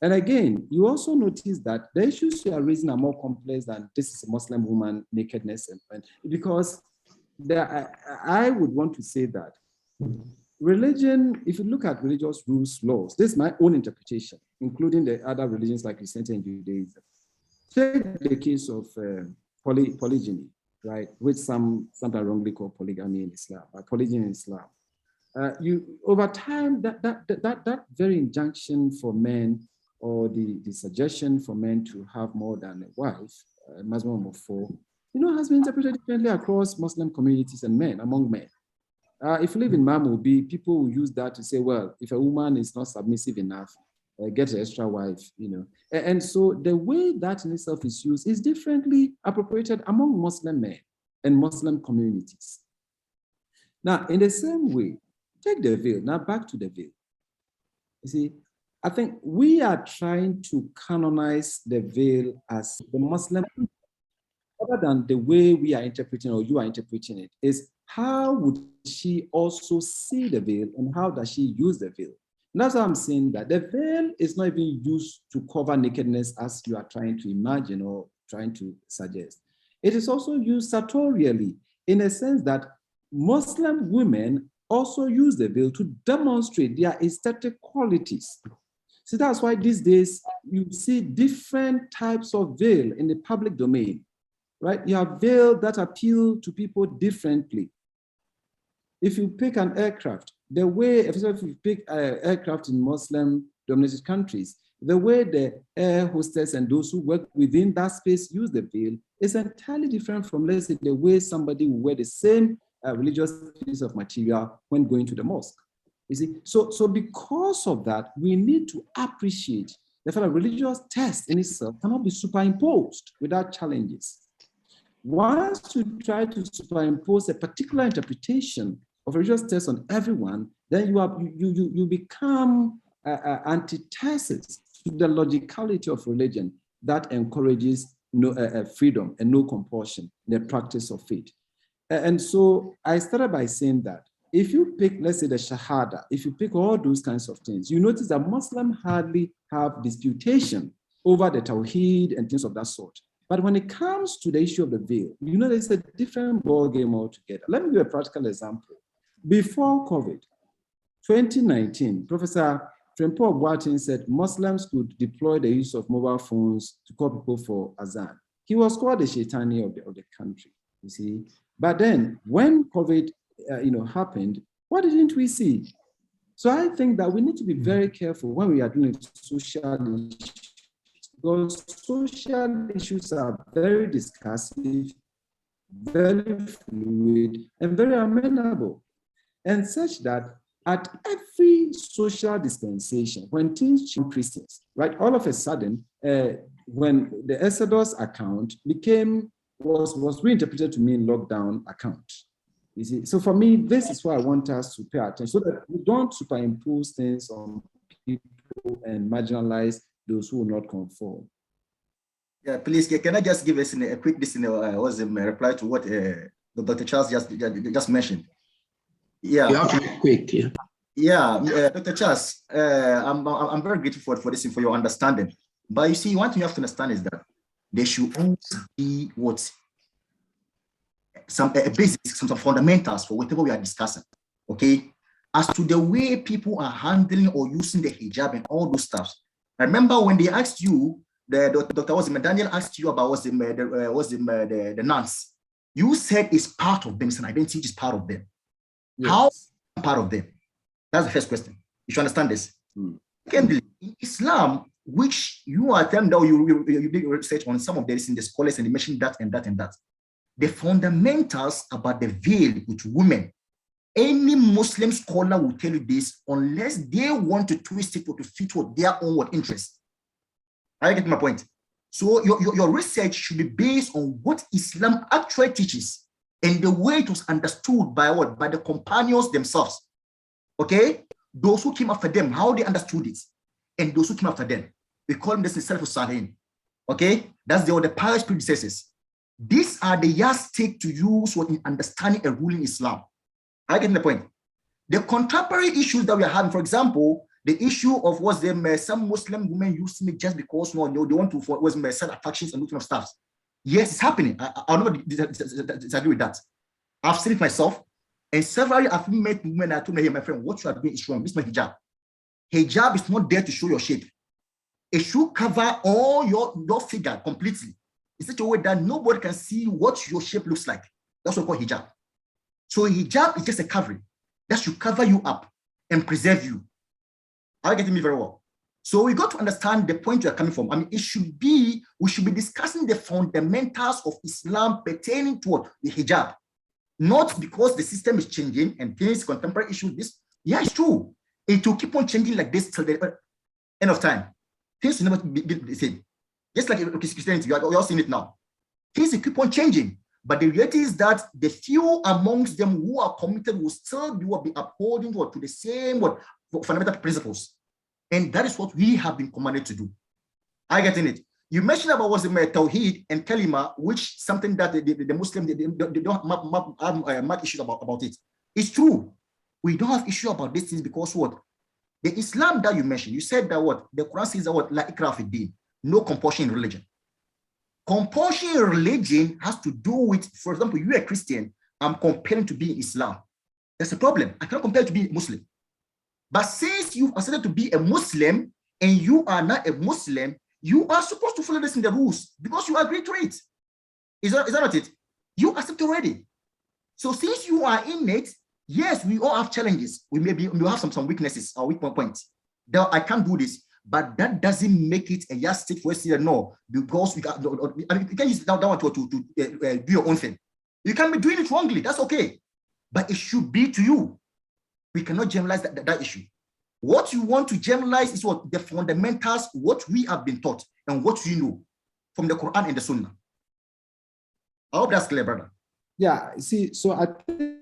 And again, you also notice that the issues you are raising are more complex than this is a Muslim woman nakedness, because I would want to say that religion, if you look at religious rules, laws, this is my own interpretation, including the other religions like Christianity and Judaism. Take the case of polygyny, right, which sometimes wrongly called polygamy in Islam, polygyny in Islam. Over time, that very injunction for men, or the suggestion for men to have more than a wife, a maximum of 4, has been interpreted differently across Muslim communities and among men. If you live in Mamobi, people will use that to say, well, if a woman is not submissive enough, get an extra wife, And so the way that in itself is used is differently appropriated among Muslim men and Muslim communities. Now, in the same way, take the veil. Now back to the veil. You see, I think we are trying to canonize the veil as the Muslim, other than the way we are interpreting or you are interpreting it, is how would she also see the veil and how does she use the veil? And that's why I'm saying that the veil is not even used to cover nakedness as you are trying to imagine or trying to suggest. It is also used sartorially in a sense that Muslim women also use the veil to demonstrate their aesthetic qualities. So that's why these days you see different types of veil in the public domain, right? You have veil that appeal to people differently. If you pick an aircraft, the way, if you pick an aircraft in Muslim-dominated countries, the way the air hostess and those who work within that space use the veil is entirely different from, let's say, the way somebody will wear the same religious piece of material when going to the mosque. You see, so because of that, we need to appreciate the fact that religious text in itself cannot be superimposed without challenges. Once you try to superimpose a particular interpretation of religious text on everyone, then you become antithesis to the logicality of religion that encourages freedom and no compulsion in the practice of faith. And so I started by saying that if you pick, let's say, the Shahada, if you pick all those kinds of things, you notice that Muslims hardly have disputation over the Tawheed and things of that sort. But when it comes to the issue of the veil, there's a different ballgame altogether. Let me give a practical example. Before COVID, 2019, Professor Trempo Boatin said Muslims could deploy the use of mobile phones to call people for azan. He was called the Shaitani of the country, you see. But then when COVID happened, what didn't we see? So I think that we need to be very careful when we are doing social issues, because social issues are very discussive, very fluid, and very amenable, and such that at every social dispensation, when things change Christians, right, all of a sudden, when the Exodus account was reinterpreted to mean lockdown account. You see, so for me, this is why I want us to pay attention, so that we don't superimpose things on people and marginalize those who will not conform.
Yeah, please, can I just give us a quick reply to what Dr. Charles just mentioned? Yeah,
you have to be quick.
Yeah, Dr. Charles, I'm very grateful for this and for your understanding. But you see, one thing you have to understand is that there should always be some basics, some fundamentals for whatever we are discussing. Okay, as to the way people are handling or using the hijab and all those stuff. I remember when they asked you, Dr. Daniel asked you about the nuns. You said it's part of them. It's an identity, is part of them. Yes. How part of them? That's the first question. You should understand this. Secondly, in Islam, which you are telling that you did research on some of this in the scholars and they mentioned that and that and that. The fundamentals about the veil with women, any Muslim scholar will tell you this unless they want to twist it or to fit with their own interest. I get my point. So your research should be based on what Islam actually teaches and the way it was understood by what? By the companions themselves. Okay? Those who came after them, how they understood it, and those who came after them. We call them this in Salafus Salihin. Okay, that's the pious predecessors. These are the yardstick to use in understanding a ruling Islam. I get the point. The contemporary issues that we are having, for example, the issue of some Muslim women used me just because they want to set affections and looking of stuff. Yes, it's happening. I'll not disagree with that. I've seen it myself, and several I've met women. I told me, hey, my friend, what you are doing is wrong. This is not hijab. Hijab is not there to show your shape. It should cover all your figure completely in such a way that nobody can see what your shape looks like. That's what we call hijab. So hijab is just a covering that should cover you up and preserve you. Are you getting me very well? So we got to understand the point you're coming from. I mean, we should be discussing the fundamentals of Islam pertaining to what? The hijab. Not because the system is changing and things, contemporary issues, yeah, it's true. It will keep on changing like this till the end of time. Things will never be the same. Just like Christianity, you're all seeing it now. Things will keep on changing. But the reality is that the few amongst them who are committed will still be upholding to the same fundamental principles. And that is what we have been commanded to do. I get in it. You mentioned about Tawheed and Kalima, which something that the Muslims they don't have much issues about it. It's true. We don't have issue about these things because what? The Islam that you mentioned, you said that what? The Quran says that what? La ikrah fi din, no compulsion in religion. Compulsion in religion has to do with, for example, you're a Christian, I'm compelling to be in Islam. That's a problem. I cannot compel to be a Muslim. But since you've accepted to be a Muslim and you are not a Muslim, you are supposed to follow this in the rules because you agree to it. Is that not it? You accept already. So since you are in it, yes, we all have challenges. We have some weaknesses or weak points. I can't do this, but that doesn't make it a yardstick for us to say no, because you can use that one to do your own thing. You can be doing it wrongly, that's okay. But it should be to you. We cannot generalize that issue. What you want to generalize is what the fundamentals, what we have been taught and what we know from the Quran and the Sunnah. I hope that's clear, brother.
Yeah, see, so I think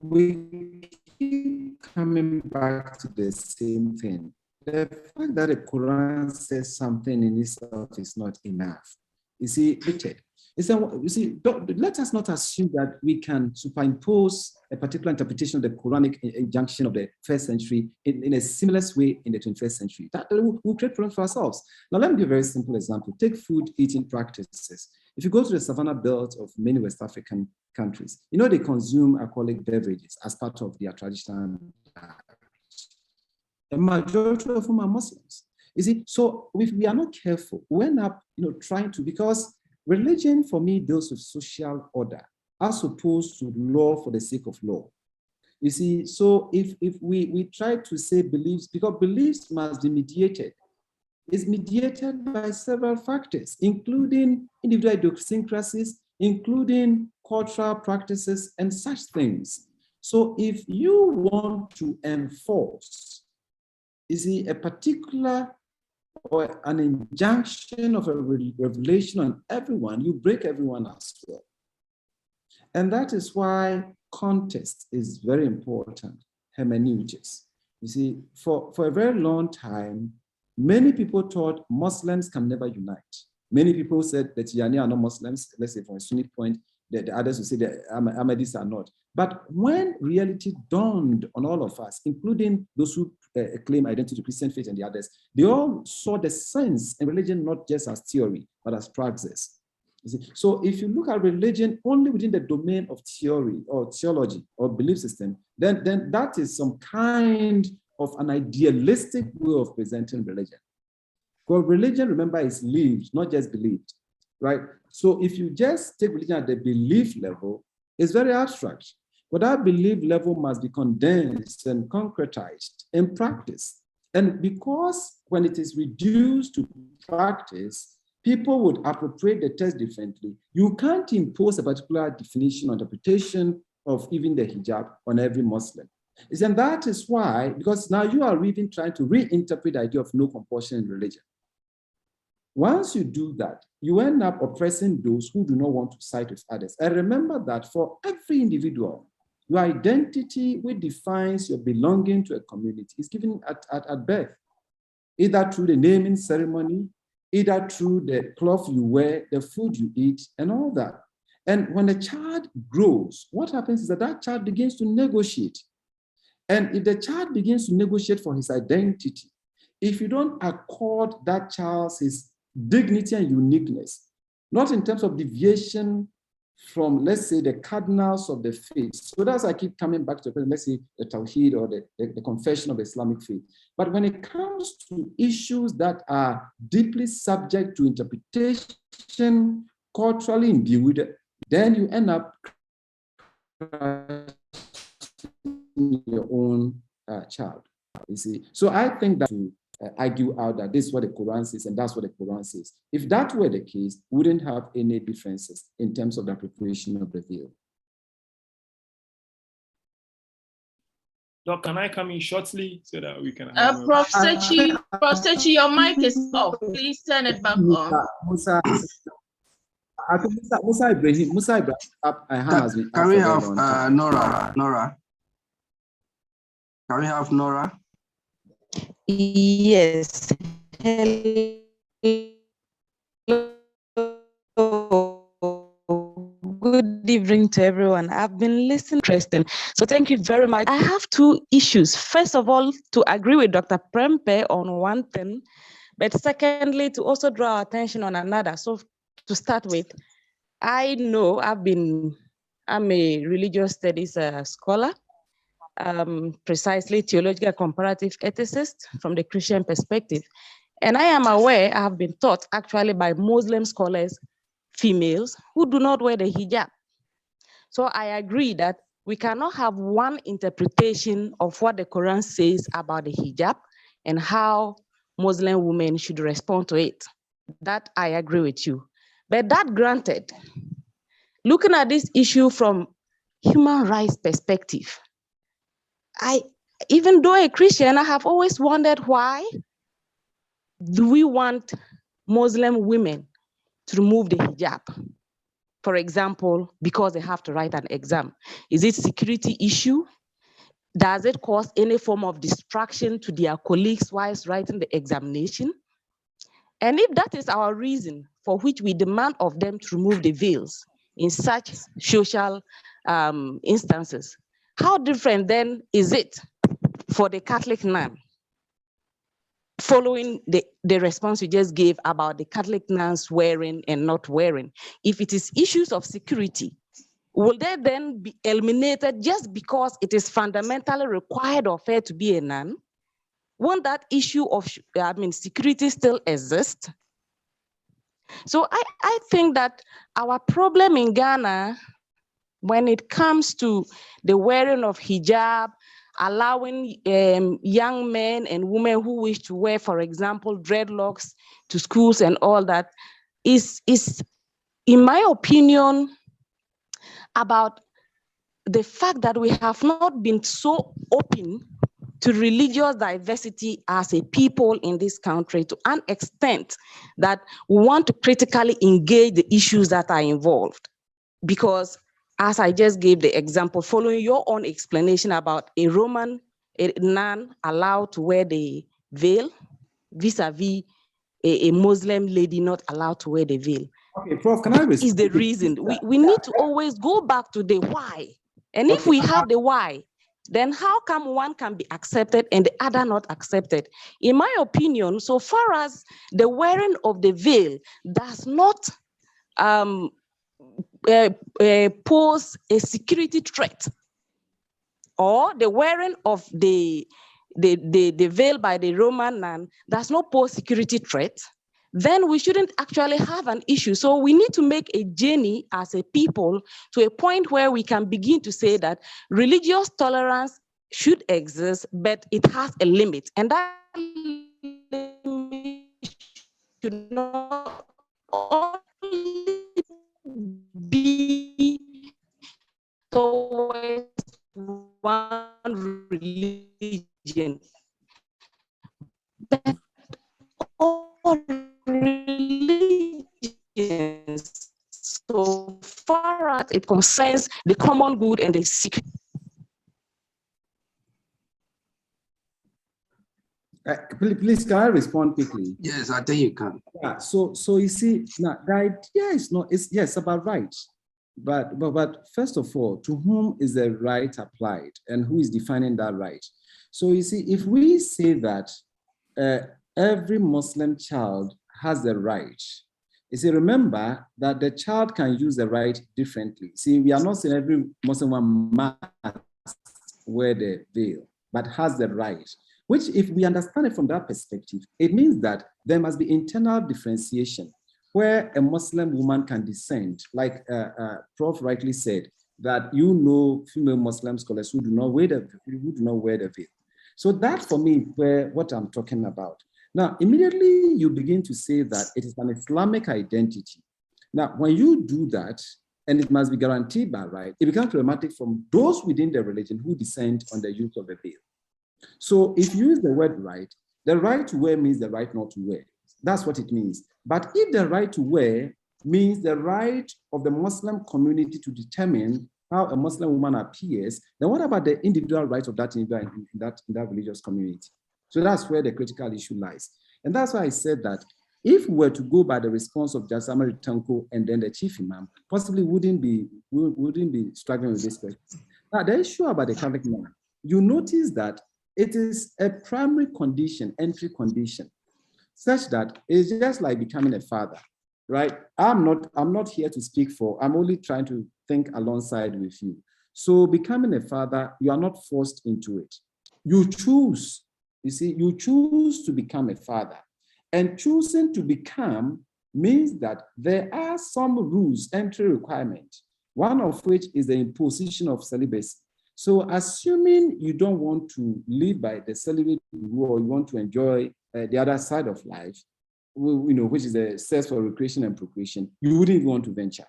we keep coming back to the same thing. The fact that the Quran says something in itself is not enough. You see, Richard, let us not assume that we can superimpose a particular interpretation of the Quranic injunction of the first century in a seamless way in the 21st century. That will create problems for ourselves. Now, let me give a very simple example. Take food eating practices. If you go to the savannah belt of many West African countries, they consume alcoholic beverages as part of their traditional diet. The majority of them are Muslims. You see, so if we are not careful, we end up, trying to, because religion for me deals with social order as opposed to law for the sake of law. You see, so if we try to say beliefs, because beliefs must be mediated, it's mediated by several factors, including individual idiosyncrasies, including cultural practices and such things. So if you want to enforce, a particular or an injunction of a revelation on everyone, you break everyone as well. And that is why context is very important, hermeneutics. You see, for a very long time, many people thought Muslims can never unite. Many people said that Tijani are not Muslims, let's say from a Sunni point, that the others will say that Ahmadis are not. But when reality dawned on all of us, including those who claim identity to Christian faith and the others, they all saw the sense in religion not just as theory, but as praxis. You see? So if you look at religion only within the domain of theory or theology or belief system, then that is some kind of an idealistic way of presenting religion. Because religion, remember, is lived, not just believed, right? So if you just take religion at the belief level, it's very abstract. But that belief level must be condensed and concretized in practice. And because when it is reduced to practice, people would appropriate the text differently. You can't impose a particular definition or interpretation of even the hijab on every Muslim. And that is why, because now you are even trying to reinterpret the idea of no compulsion in religion. Once you do that, you end up oppressing those who do not want to side with others. And remember that for every individual, your identity, which defines your belonging to a community, is given at birth. either through the naming ceremony, either through the cloth you wear, the food you eat, and all that. And when a child grows, what happens is that that child begins to negotiate. And if the child begins to negotiate for his identity, if you don't accord that child his dignity and uniqueness, not in terms of deviation from, let's say, the cardinals of the faith. So that's I keep coming back to, let's say, the Tawheed or the confession of the Islamic faith. But when it comes to issues that are deeply subject to interpretation, culturally imbued, then you end up your own child, you see. So I think that to argue out that this is what the Quran says and that's what the Quran says. If that were the case, we wouldn't have any differences in terms of the appropriation of the veil.
Doc, can I come in shortly so that we can have
Prof. Sechi, your mic is off. Please turn it back on.
Musa Ibrahim up hand has been.
Can we have Nora? Can we have Nora?
Yes. Hello. Good evening to everyone. I've been listening interesting. So thank you very much. I have two issues. First of all, to agree with Dr. Prempe on one thing, but secondly, to also draw our attention on another. So to start with, I know I'm a religious studies scholar, precisely theological comparative ethicist from the Christian perspective. And I am aware, I have been taught actually by Muslim scholars, females who do not wear the hijab. So I agree that we cannot have one interpretation of what the Quran says about the hijab and how Muslim women should respond to it. That I agree with you. But that granted, looking at this issue from human rights perspective, even though a Christian, I have always wondered why do we want Muslim women to remove the hijab? For example, because they have to write an exam. Is it security issue? Does it cause any form of distraction to their colleagues whilst writing the examination? And if that is our reason for which we demand of them to remove the veils in such social instances, how different then is it for the Catholic nun? Following the response you just gave about the Catholic nuns wearing and not wearing, if it is issues of security, will they then be eliminated just because it is fundamentally required of her to be a nun? Won't that issue of security still exist? So I think that our problem in Ghana, when it comes to the wearing of hijab, allowing young men and women who wish to wear, for example, dreadlocks to schools and all that, is in my opinion, about the fact that we have not been so open to religious diversity as a people in this country to an extent that we want to critically engage the issues that are involved. Because as I just gave the example, following your own explanation about a Roman nun allowed to wear the veil vis-a-vis a Muslim lady not allowed to wear the veil.
Okay, Prof, can I respond?
Is the reason. We need to always go back to the why. And if we have the why, then how come one can be accepted and the other not accepted? In my opinion, so far as the wearing of the veil does not pose a security threat, or the wearing of the veil by the Roman nun does not pose security threat, then we shouldn't actually have an issue. So we need to make a journey as a people to a point where we can begin to say that religious tolerance should exist, but it has a limit. And that limit should not only be towards one religion, but all religions, so far as it concerns the common good and the security.
Please, can I respond quickly?
Yes, I think you can.
Yeah, so you see, now the idea is not, it's yes about rights, but first of all, to whom is the right applied and who is defining that right? So you see, if we say that every Muslim child has the right, you see, remember that the child can use the right differently. See, we are not saying every Muslim one must wear the veil, but has the right. Which, if we understand it from that perspective, it means that there must be internal differentiation where a Muslim woman can descend, like Prof rightly said, that female Muslim scholars who do not wear the veil. So that for me is what I'm talking about. Now, immediately you begin to say that it is an Islamic identity. Now, when you do that, and it must be guaranteed by right, it becomes problematic from those within the religion who descend on the use of the veil. So if you use the word right, the right to wear means the right not to wear. That's what it means. But if the right to wear means the right of the Muslim community to determine how a Muslim woman appears, then what about the individual rights of that individual in that religious community? So that's where the critical issue lies. And that's why I said that if we were to go by the response of Justice Amari Tanko and then the chief imam, possibly wouldn't be struggling with this question. Now, the issue about the Catholic man, you notice that it is a primary condition, entry condition, such that it's just like becoming a father, right? I'm not here to speak for, I'm only trying to think alongside with you. So becoming a father, you are not forced into it. You choose, you see, you choose to become a father. And choosing to become means that there are some rules, entry requirements, one of which is the imposition of celibacy. So assuming you don't want to live by the celibate rule, or you want to enjoy the other side of life, which is the sex for recreation and procreation, you wouldn't even want to venture.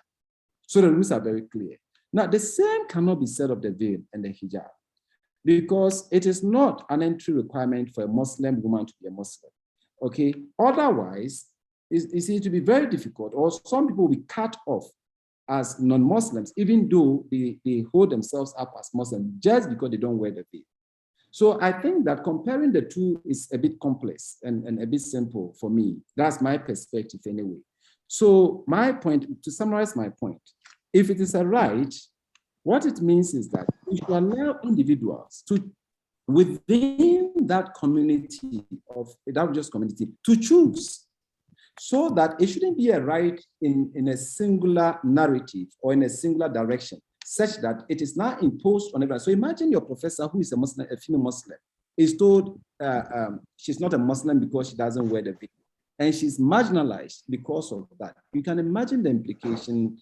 So the rules are very clear. Now, the same cannot be said of the veil and the hijab, because it is not an entry requirement for a Muslim woman to be a Muslim. Okay, otherwise, it's going to be very difficult, or some people will be cut off as non-Muslims, even though they hold themselves up as Muslims just because they don't wear the veil. So I think that comparing the two is a bit complex and a bit simple for me. That's my perspective anyway. So my point, to summarize my point, if it is a right, what it means is that we should allow individuals to, within that community of that religious community, to choose, so that it shouldn't be a right in a singular narrative or in a singular direction, such that it is now imposed on everyone. So imagine your professor who is a Muslim, a female Muslim, is told she's not a Muslim because she doesn't wear the veil, and she's marginalized because of that. You can imagine the implication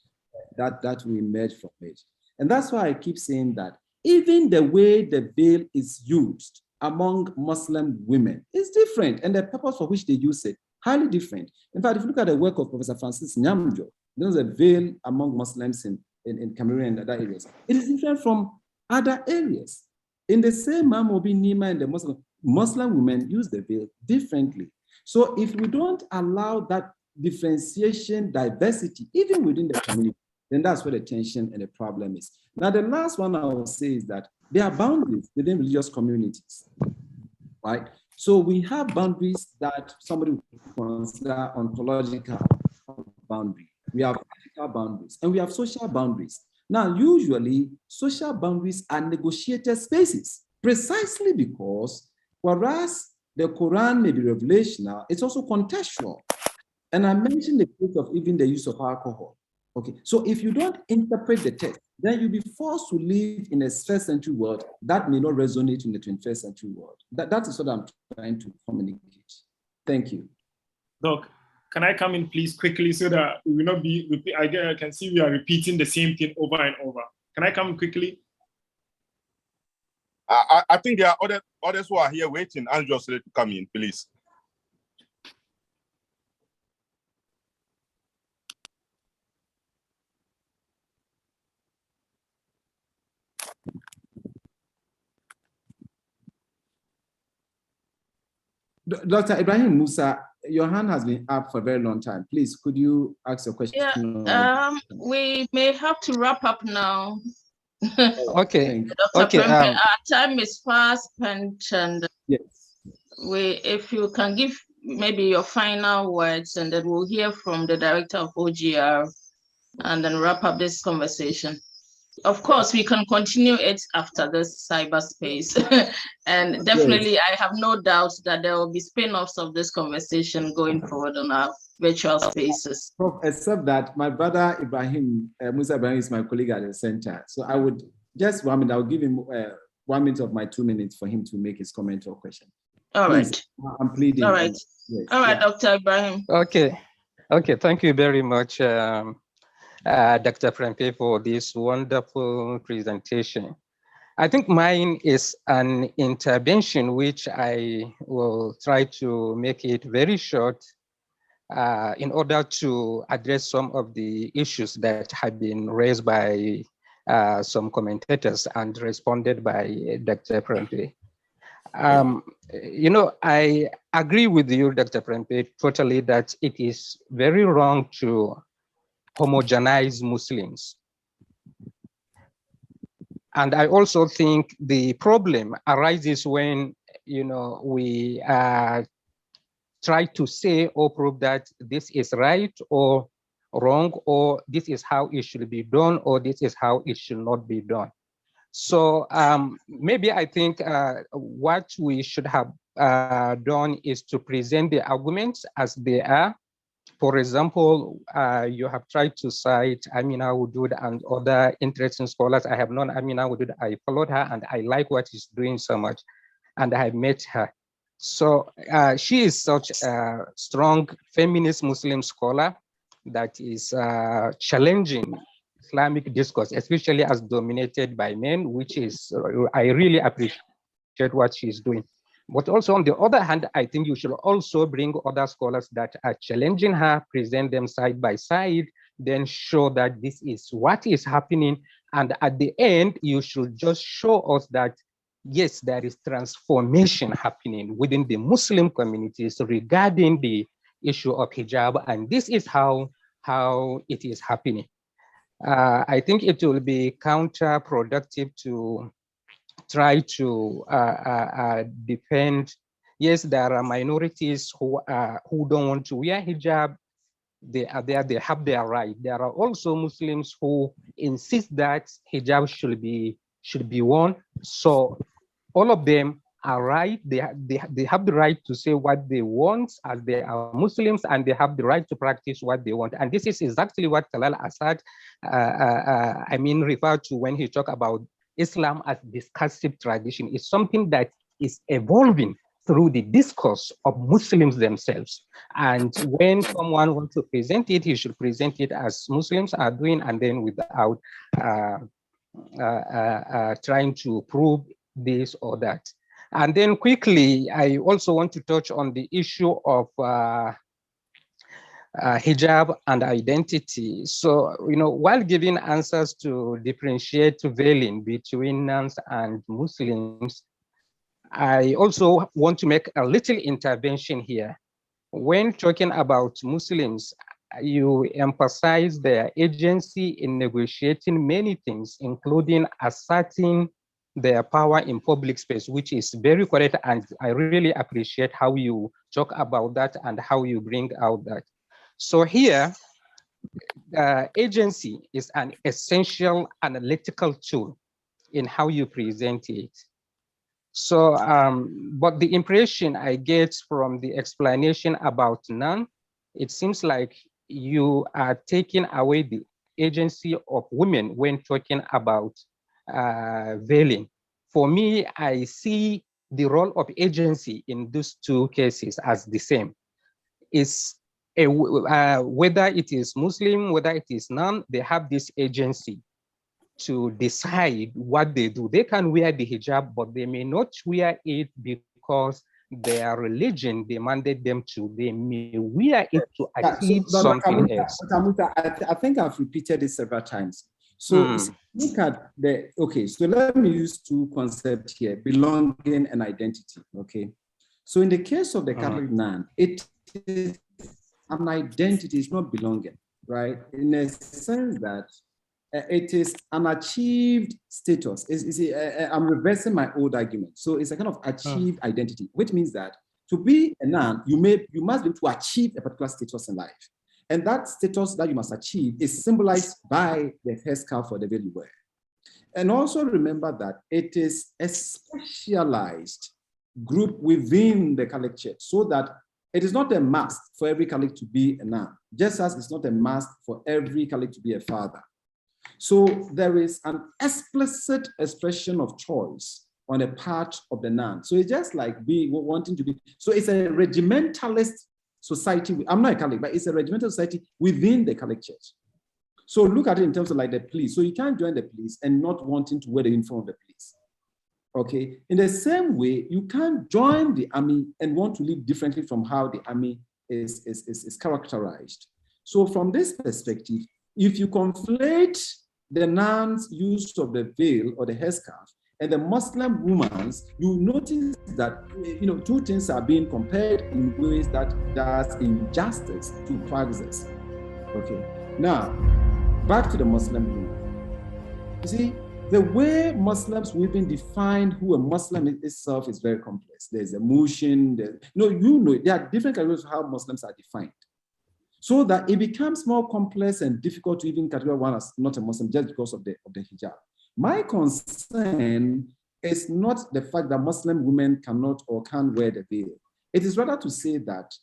that will emerge from it. And that's why I keep saying that even the way the veil is used among Muslim women is different, and the purpose for which they use it, highly different. In fact, if you look at the work of Professor Francis Nyamjo, there's a veil among Muslims in Cameroon and other areas. It is different from other areas. In the same Mamobi, Nima, and the Muslim women use the veil differently. So if we don't allow that differentiation, diversity, even within the community, then that's where the tension and the problem is. Now, the last one I will say is that there are boundaries within religious communities, right? So we have boundaries that somebody would consider ontological boundary. We have physical boundaries, and we have social boundaries. Now, usually, social boundaries are negotiated spaces, precisely because, whereas the Quran may be revelational, it's also contextual. And I mentioned the case of even the use of alcohol. Okay, so if you don't interpret the text, then you'll be forced to live in a first century world that may not resonate in the 21st century world. That is what I'm trying to communicate. Thank you.
Doc, can I come in please quickly so that we will not be, I can see we are repeating the same thing over and over. Can I come in quickly?
I think there are others who are here waiting anxiously to come in, please.
Dr. Ibrahim Musa, your hand has been up for a very long time. Please, could you ask your question?
Yeah, we may have to wrap up now.
Okay.
Dr.
Okay.
Prempeh, our time is fast spent, and
yes.
if you can give maybe your final words, and then we'll hear from the director of OGR and then wrap up this conversation. Of course, we can continue it after this cyberspace. And definitely, yes, I have no doubt that there will be spin-offs of this conversation going forward on our virtual spaces.
Except that my brother Ibrahim, Musa Ibrahim is my colleague at the center. So I would just 1 minute, I'll give him 1 minute of my 2 minutes for him to make his comment or question.
All
Please,
right.
I'm pleading.
All right.
Yes,
all right,
yeah.
Dr. Ibrahim.
Okay. Thank you very much, Dr. Prempe, for this wonderful presentation. I think mine is an intervention which I will try to make it very short in order to address some of the issues that have been raised by some commentators and responded by Dr. Prempe. I agree with you, Dr. Prempe, totally that it is very wrong to homogenize Muslims. And I also think the problem arises when, we try to say or prove that this is right or wrong, or this is how it should be done, or this is how it should not be done. So maybe I think what we should have done is to present the arguments as they are. For example, you have tried to cite Amina Wudud and other interesting scholars. I have known Amina Wudud. I followed her and I like what she's doing so much. And I have met her. So she is such a strong feminist Muslim scholar that is challenging Islamic discourse, especially as dominated by men, which is, I really appreciate what she's doing. But also on the other hand, I think you should also bring other scholars that are challenging her, present them side by side, then show that this is what is happening. And at the end, you should just show us that, yes, there is transformation happening within the Muslim communities regarding the issue of hijab. And this is how it is happening. I think it will be counterproductive to try to defend. Yes, there are minorities who don't want to wear hijab. They are there, they have their right. There are also Muslims who insist that hijab should be worn. So all of them are right. They have the right to say what they want as they are Muslims, and they have the right to practice what they want. And this is exactly what Talal Assad, referred to when he talked about Islam as discursive tradition. Is something that is evolving through the discourse of Muslims themselves. And when someone wants to present it, he should present it as Muslims are doing, and then without trying to prove this or that. And then quickly, I also want to touch on the issue of hijab and identity. So, while giving answers to differentiate veiling between nuns and Muslims, I also want to make a little intervention here. When talking about Muslims, you emphasize their agency in negotiating many things, including asserting their power in public space, which is very correct. And I really appreciate how you talk about that and how you bring out that. So here, agency is an essential analytical tool in how you present it. So, but the impression I get from the explanation about none, it seems like you are taking away the agency of women when talking about veiling. For me, I see the role of agency in these two cases as the same. It's whether it is Muslim, whether it is none, they have this agency to decide what they do. They can wear the hijab, but they may not wear it because their religion demanded them to. They may wear it to achieve something else.
I think I've repeated it several times. So look at so let me use two concepts here, belonging and identity, okay? So in the case of the Catholic nun, it is an identity, it's not belonging, right? In a sense that it is an achieved status. I'm reversing my old argument. So it's a kind of achieved identity, which means that to be a nun, you must be able to achieve a particular status in life. And that status that you must achieve is symbolized by the headscarf or the veil you wear. And also remember that it is a specialized group within the Catholic Church, so that it is not a must for every Catholic to be a nun, just as it's not a must for every Catholic to be a father. So there is an explicit expression of choice on the part of the nun. So it's just like wanting to be, so it's a regimentalist society. I'm not a Catholic, but it's a regimental society within the Catholic Church. So look at it in terms of like the police. So you can't join the police and not wanting to wear the uniform of the police. Okay. In the same way, you can't join the army and want to live differently from how the army is characterized. So from this perspective, if you conflate the nun's use of the veil or the headscarf and the Muslim woman's, you notice that two things are being compared in ways that does injustice to praxis. Okay. Now, back to the Muslim woman. You see, the way Muslims will even define who a Muslim itself is very complex. There's emotion, there are different categories of how Muslims are defined. So that it becomes more complex and difficult to even categorize one as not a Muslim just because of the hijab. My concern is not the fact that Muslim women cannot or can't wear the veil. It is rather to say that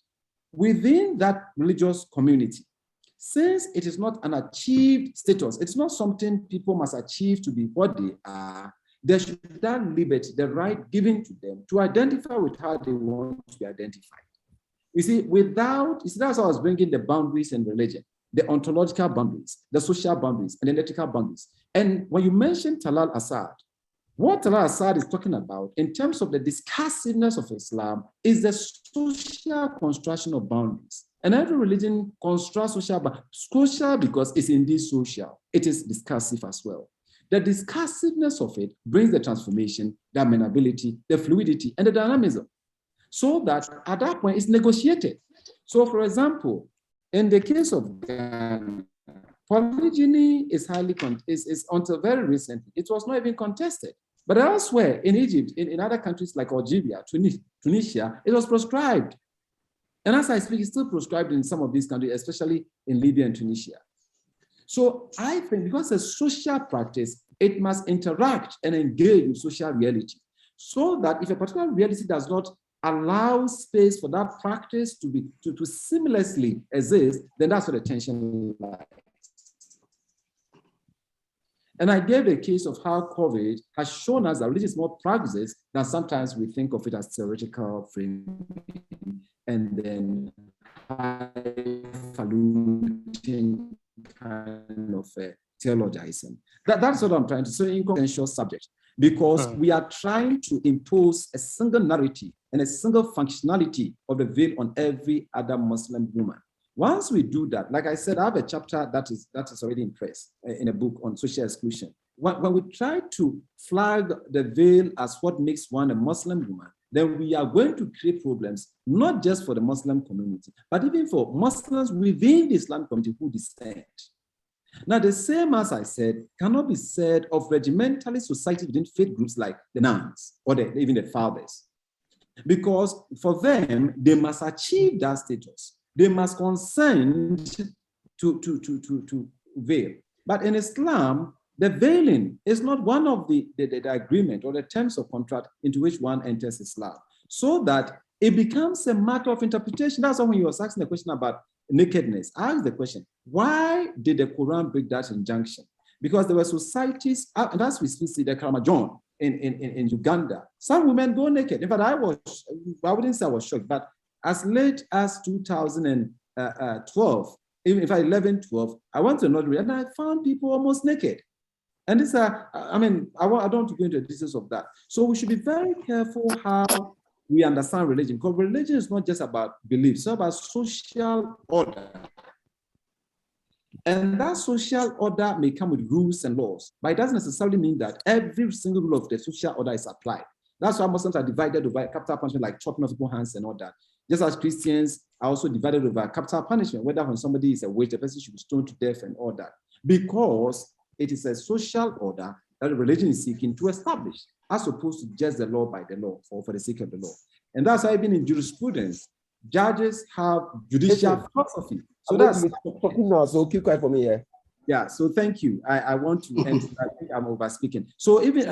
within that religious community, since it is not an achieved status, it's not something people must achieve to be what they are, there should be that liberty, the right given to them to identify with how they want to be identified. You see, that's how I was bringing the boundaries in religion, the ontological boundaries, the social boundaries, and the ethical boundaries. And when you mention Talal Assad, what Talal Assad is talking about in terms of the discursiveness of Islam is the social construction of boundaries. And every religion constructs social because it's indeed social. It is discursive as well. The discursiveness of it brings the transformation, the amenability, the fluidity, and the dynamism. So that at that point it's negotiated. So for example, in the case of Ghana, polygyny is is until very recently, it was not even contested. But elsewhere in Egypt, in other countries like Algeria, Tunisia, it was prescribed. And as I speak, it's still prescribed in some of these countries, especially in Libya and Tunisia. So I think because it's a social practice, it must interact and engage with social reality. So that if a particular reality does not allow space for that practice to seamlessly exist, then that's where the tension lies. And I gave a case of how COVID has shown us that religion is more practice than sometimes we think of it as theoretical framing and then highfalutin kind of theologizing. That's what I'm trying to say in consensual subject, because we are trying to impose a single narrative and a single functionality of the veil on every other Muslim woman. Once we do that, like I said, I have a chapter that is already in press in a book on social exclusion. When we try to flag the veil as what makes one a Muslim woman, then we are going to create problems, not just for the Muslim community, but even for Muslims within the Islam community who dissent. Now, the same as I said, cannot be said of regimentalist society within faith groups like the nuns or even the fathers. Because for them, they must achieve that status. They must consent to veil. But in Islam, the veiling is not one of the agreement or the terms of contract into which one enters Islam. So that it becomes a matter of interpretation. That's why when you were asking the question about nakedness, I asked the question, why did the Quran break that injunction? Because there were societies, and as we see the Kramajon in Uganda, some women go naked. In fact, I wouldn't say I was shocked, but as late as 2012, in fact, 11, 12, I went to another and I found people almost naked. And this, I don't want to go into the details of that. So we should be very careful how we understand religion, because religion is not just about beliefs, it's about social order. And that social order may come with rules and laws, but it doesn't necessarily mean that every single rule of the social order is applied. That's why Muslims are divided over capital punishment, like chopping off people's hands and all that. Just as Christians are also divided over capital punishment, whether when somebody is a witch, the person should be stoned to death and all that, because it is a social order that religion is seeking to establish, as opposed to just the law by the law or for the sake of the law. And that's why even in jurisprudence, judges have judicial philosophy. So that's
talking now, so keep quiet for me here.
Yeah, so thank you. I want to end. I think I'm over speaking. So even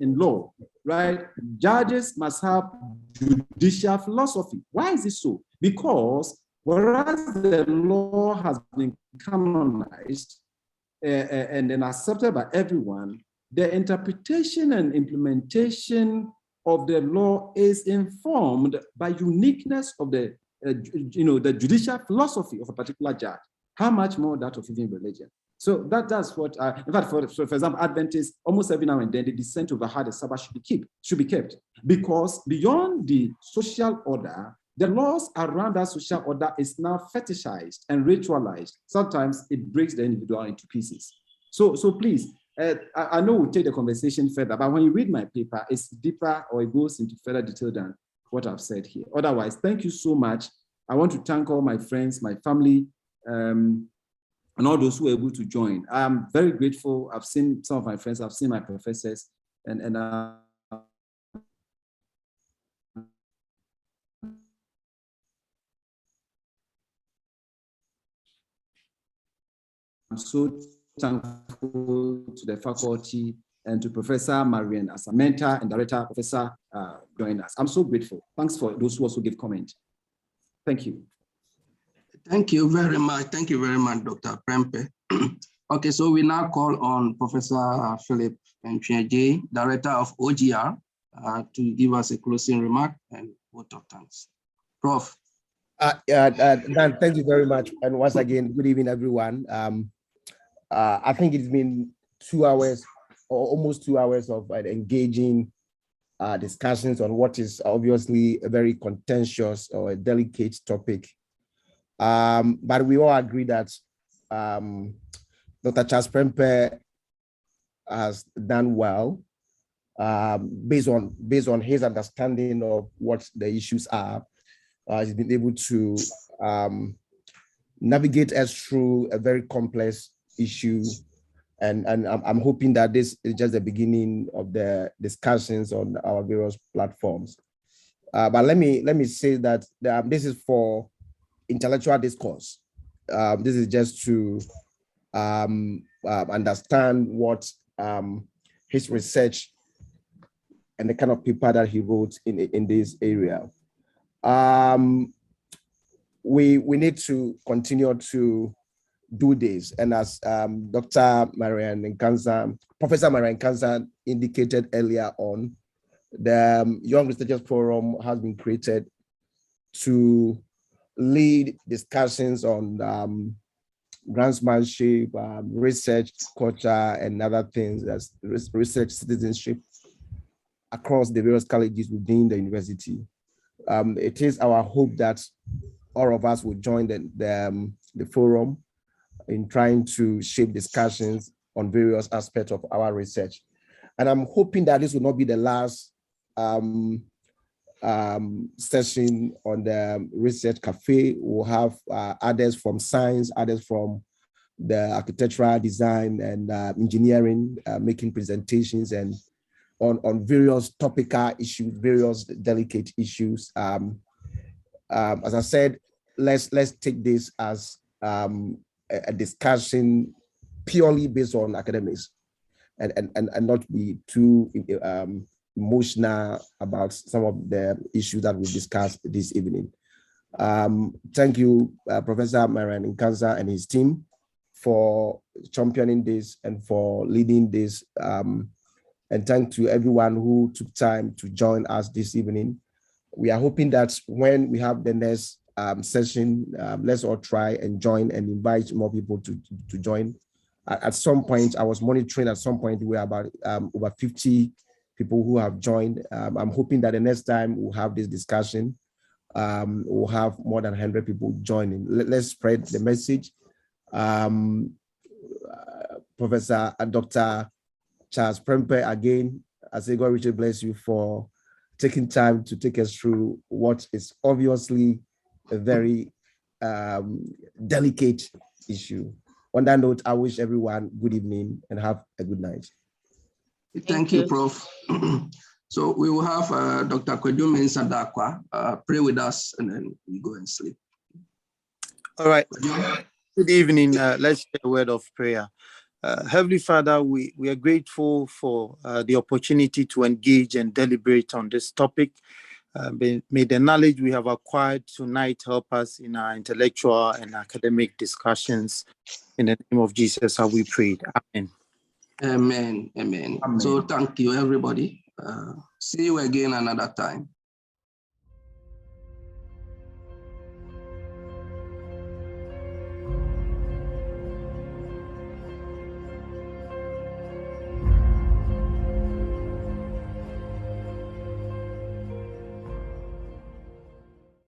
in law, right? Judges must have judicial philosophy. Why is it so? Because whereas the law has been canonized and then accepted by everyone, the interpretation and implementation of the law is informed by uniqueness of the the judicial philosophy of a particular judge. How much more that of even religion? So that's what, in fact, for example, Adventists, almost every now and then, they dissent over how the Sabbath should be kept. Because beyond the social order, the laws around that social order is now fetishized and ritualized. Sometimes it breaks the individual into pieces. So please, I know we'll take the conversation further, but when you read my paper, it's deeper or it goes into further detail than what I've said here. Otherwise, thank you so much. I want to thank all my friends, my family, and all those who were able to join. I'm very grateful. I've seen some of my friends, I've seen my professors, and I'm so thankful to the faculty and to Professor Marian as a mentor and director, Professor join us. I'm so grateful. Thanks for those who also give comment. Thank you.
Thank you very much. Thank you very much, Dr. Prempeh. Okay, so we now call on Professor Philip Nkwame, Director of OGR, to give us a closing remark and vote of thanks. Prof.
Dan, thank you very much. And once again, good evening, everyone. I think it's been 2 hours or almost 2 hours of engaging discussions on what is obviously a very contentious or a delicate topic. But we all agree that Dr. Charles Prempeh has done well based on his understanding of what the issues are. He's been able to navigate us through a very complex issue, and I'm hoping that this is just the beginning of the discussions on our various platforms. But let me say that this is for intellectual discourse. This is just to understand what his research and the kind of paper that he wrote in this area. We need to continue to do this, and as Dr. Professor Marian Nkansa indicated earlier on, the Young Researchers Forum has been created to lead discussions on grantsmanship, research culture, and other things as research citizenship across the various colleges within the university. It is our hope that all of us will join the forum in trying to shape discussions on various aspects of our research. And I'm hoping that this will not be the last session on the research cafe. We'll have others from science, others from the architectural design and engineering, making presentations and on various topical issues, various delicate issues. As I said, let's take this as a discussion purely based on academics and not be too emotional about some of the issues that we discussed this evening. Thank you, Professor Marian Nkansa and his team for championing this and for leading this. And thank to everyone who took time to join us this evening. We are hoping that when we have the next session, let's all try and join and invite more people to join. At some point, I was monitoring, at some point, we are about over 50 people who have joined. I'm hoping that the next time we'll have this discussion, we'll have more than 100 people joining. Let's spread the message. Professor Dr. Charles Prempeh, again, I say God richly bless you for taking time to take us through what is obviously a very delicate issue. On that note, I wish everyone good evening and have a good night.
Thank you, Prof. So we will have Dr. Kwedu Mensah Darkwa pray with us, and then we go and sleep.
All right. Good evening. Let's say a word of prayer. Heavenly Father, we are grateful for the opportunity to engage and deliberate on this topic. May the knowledge we have acquired tonight help us in our intellectual and academic discussions. In the name of Jesus, have we prayed. Amen.
Amen. Amen. So thank you, everybody. See you again another time.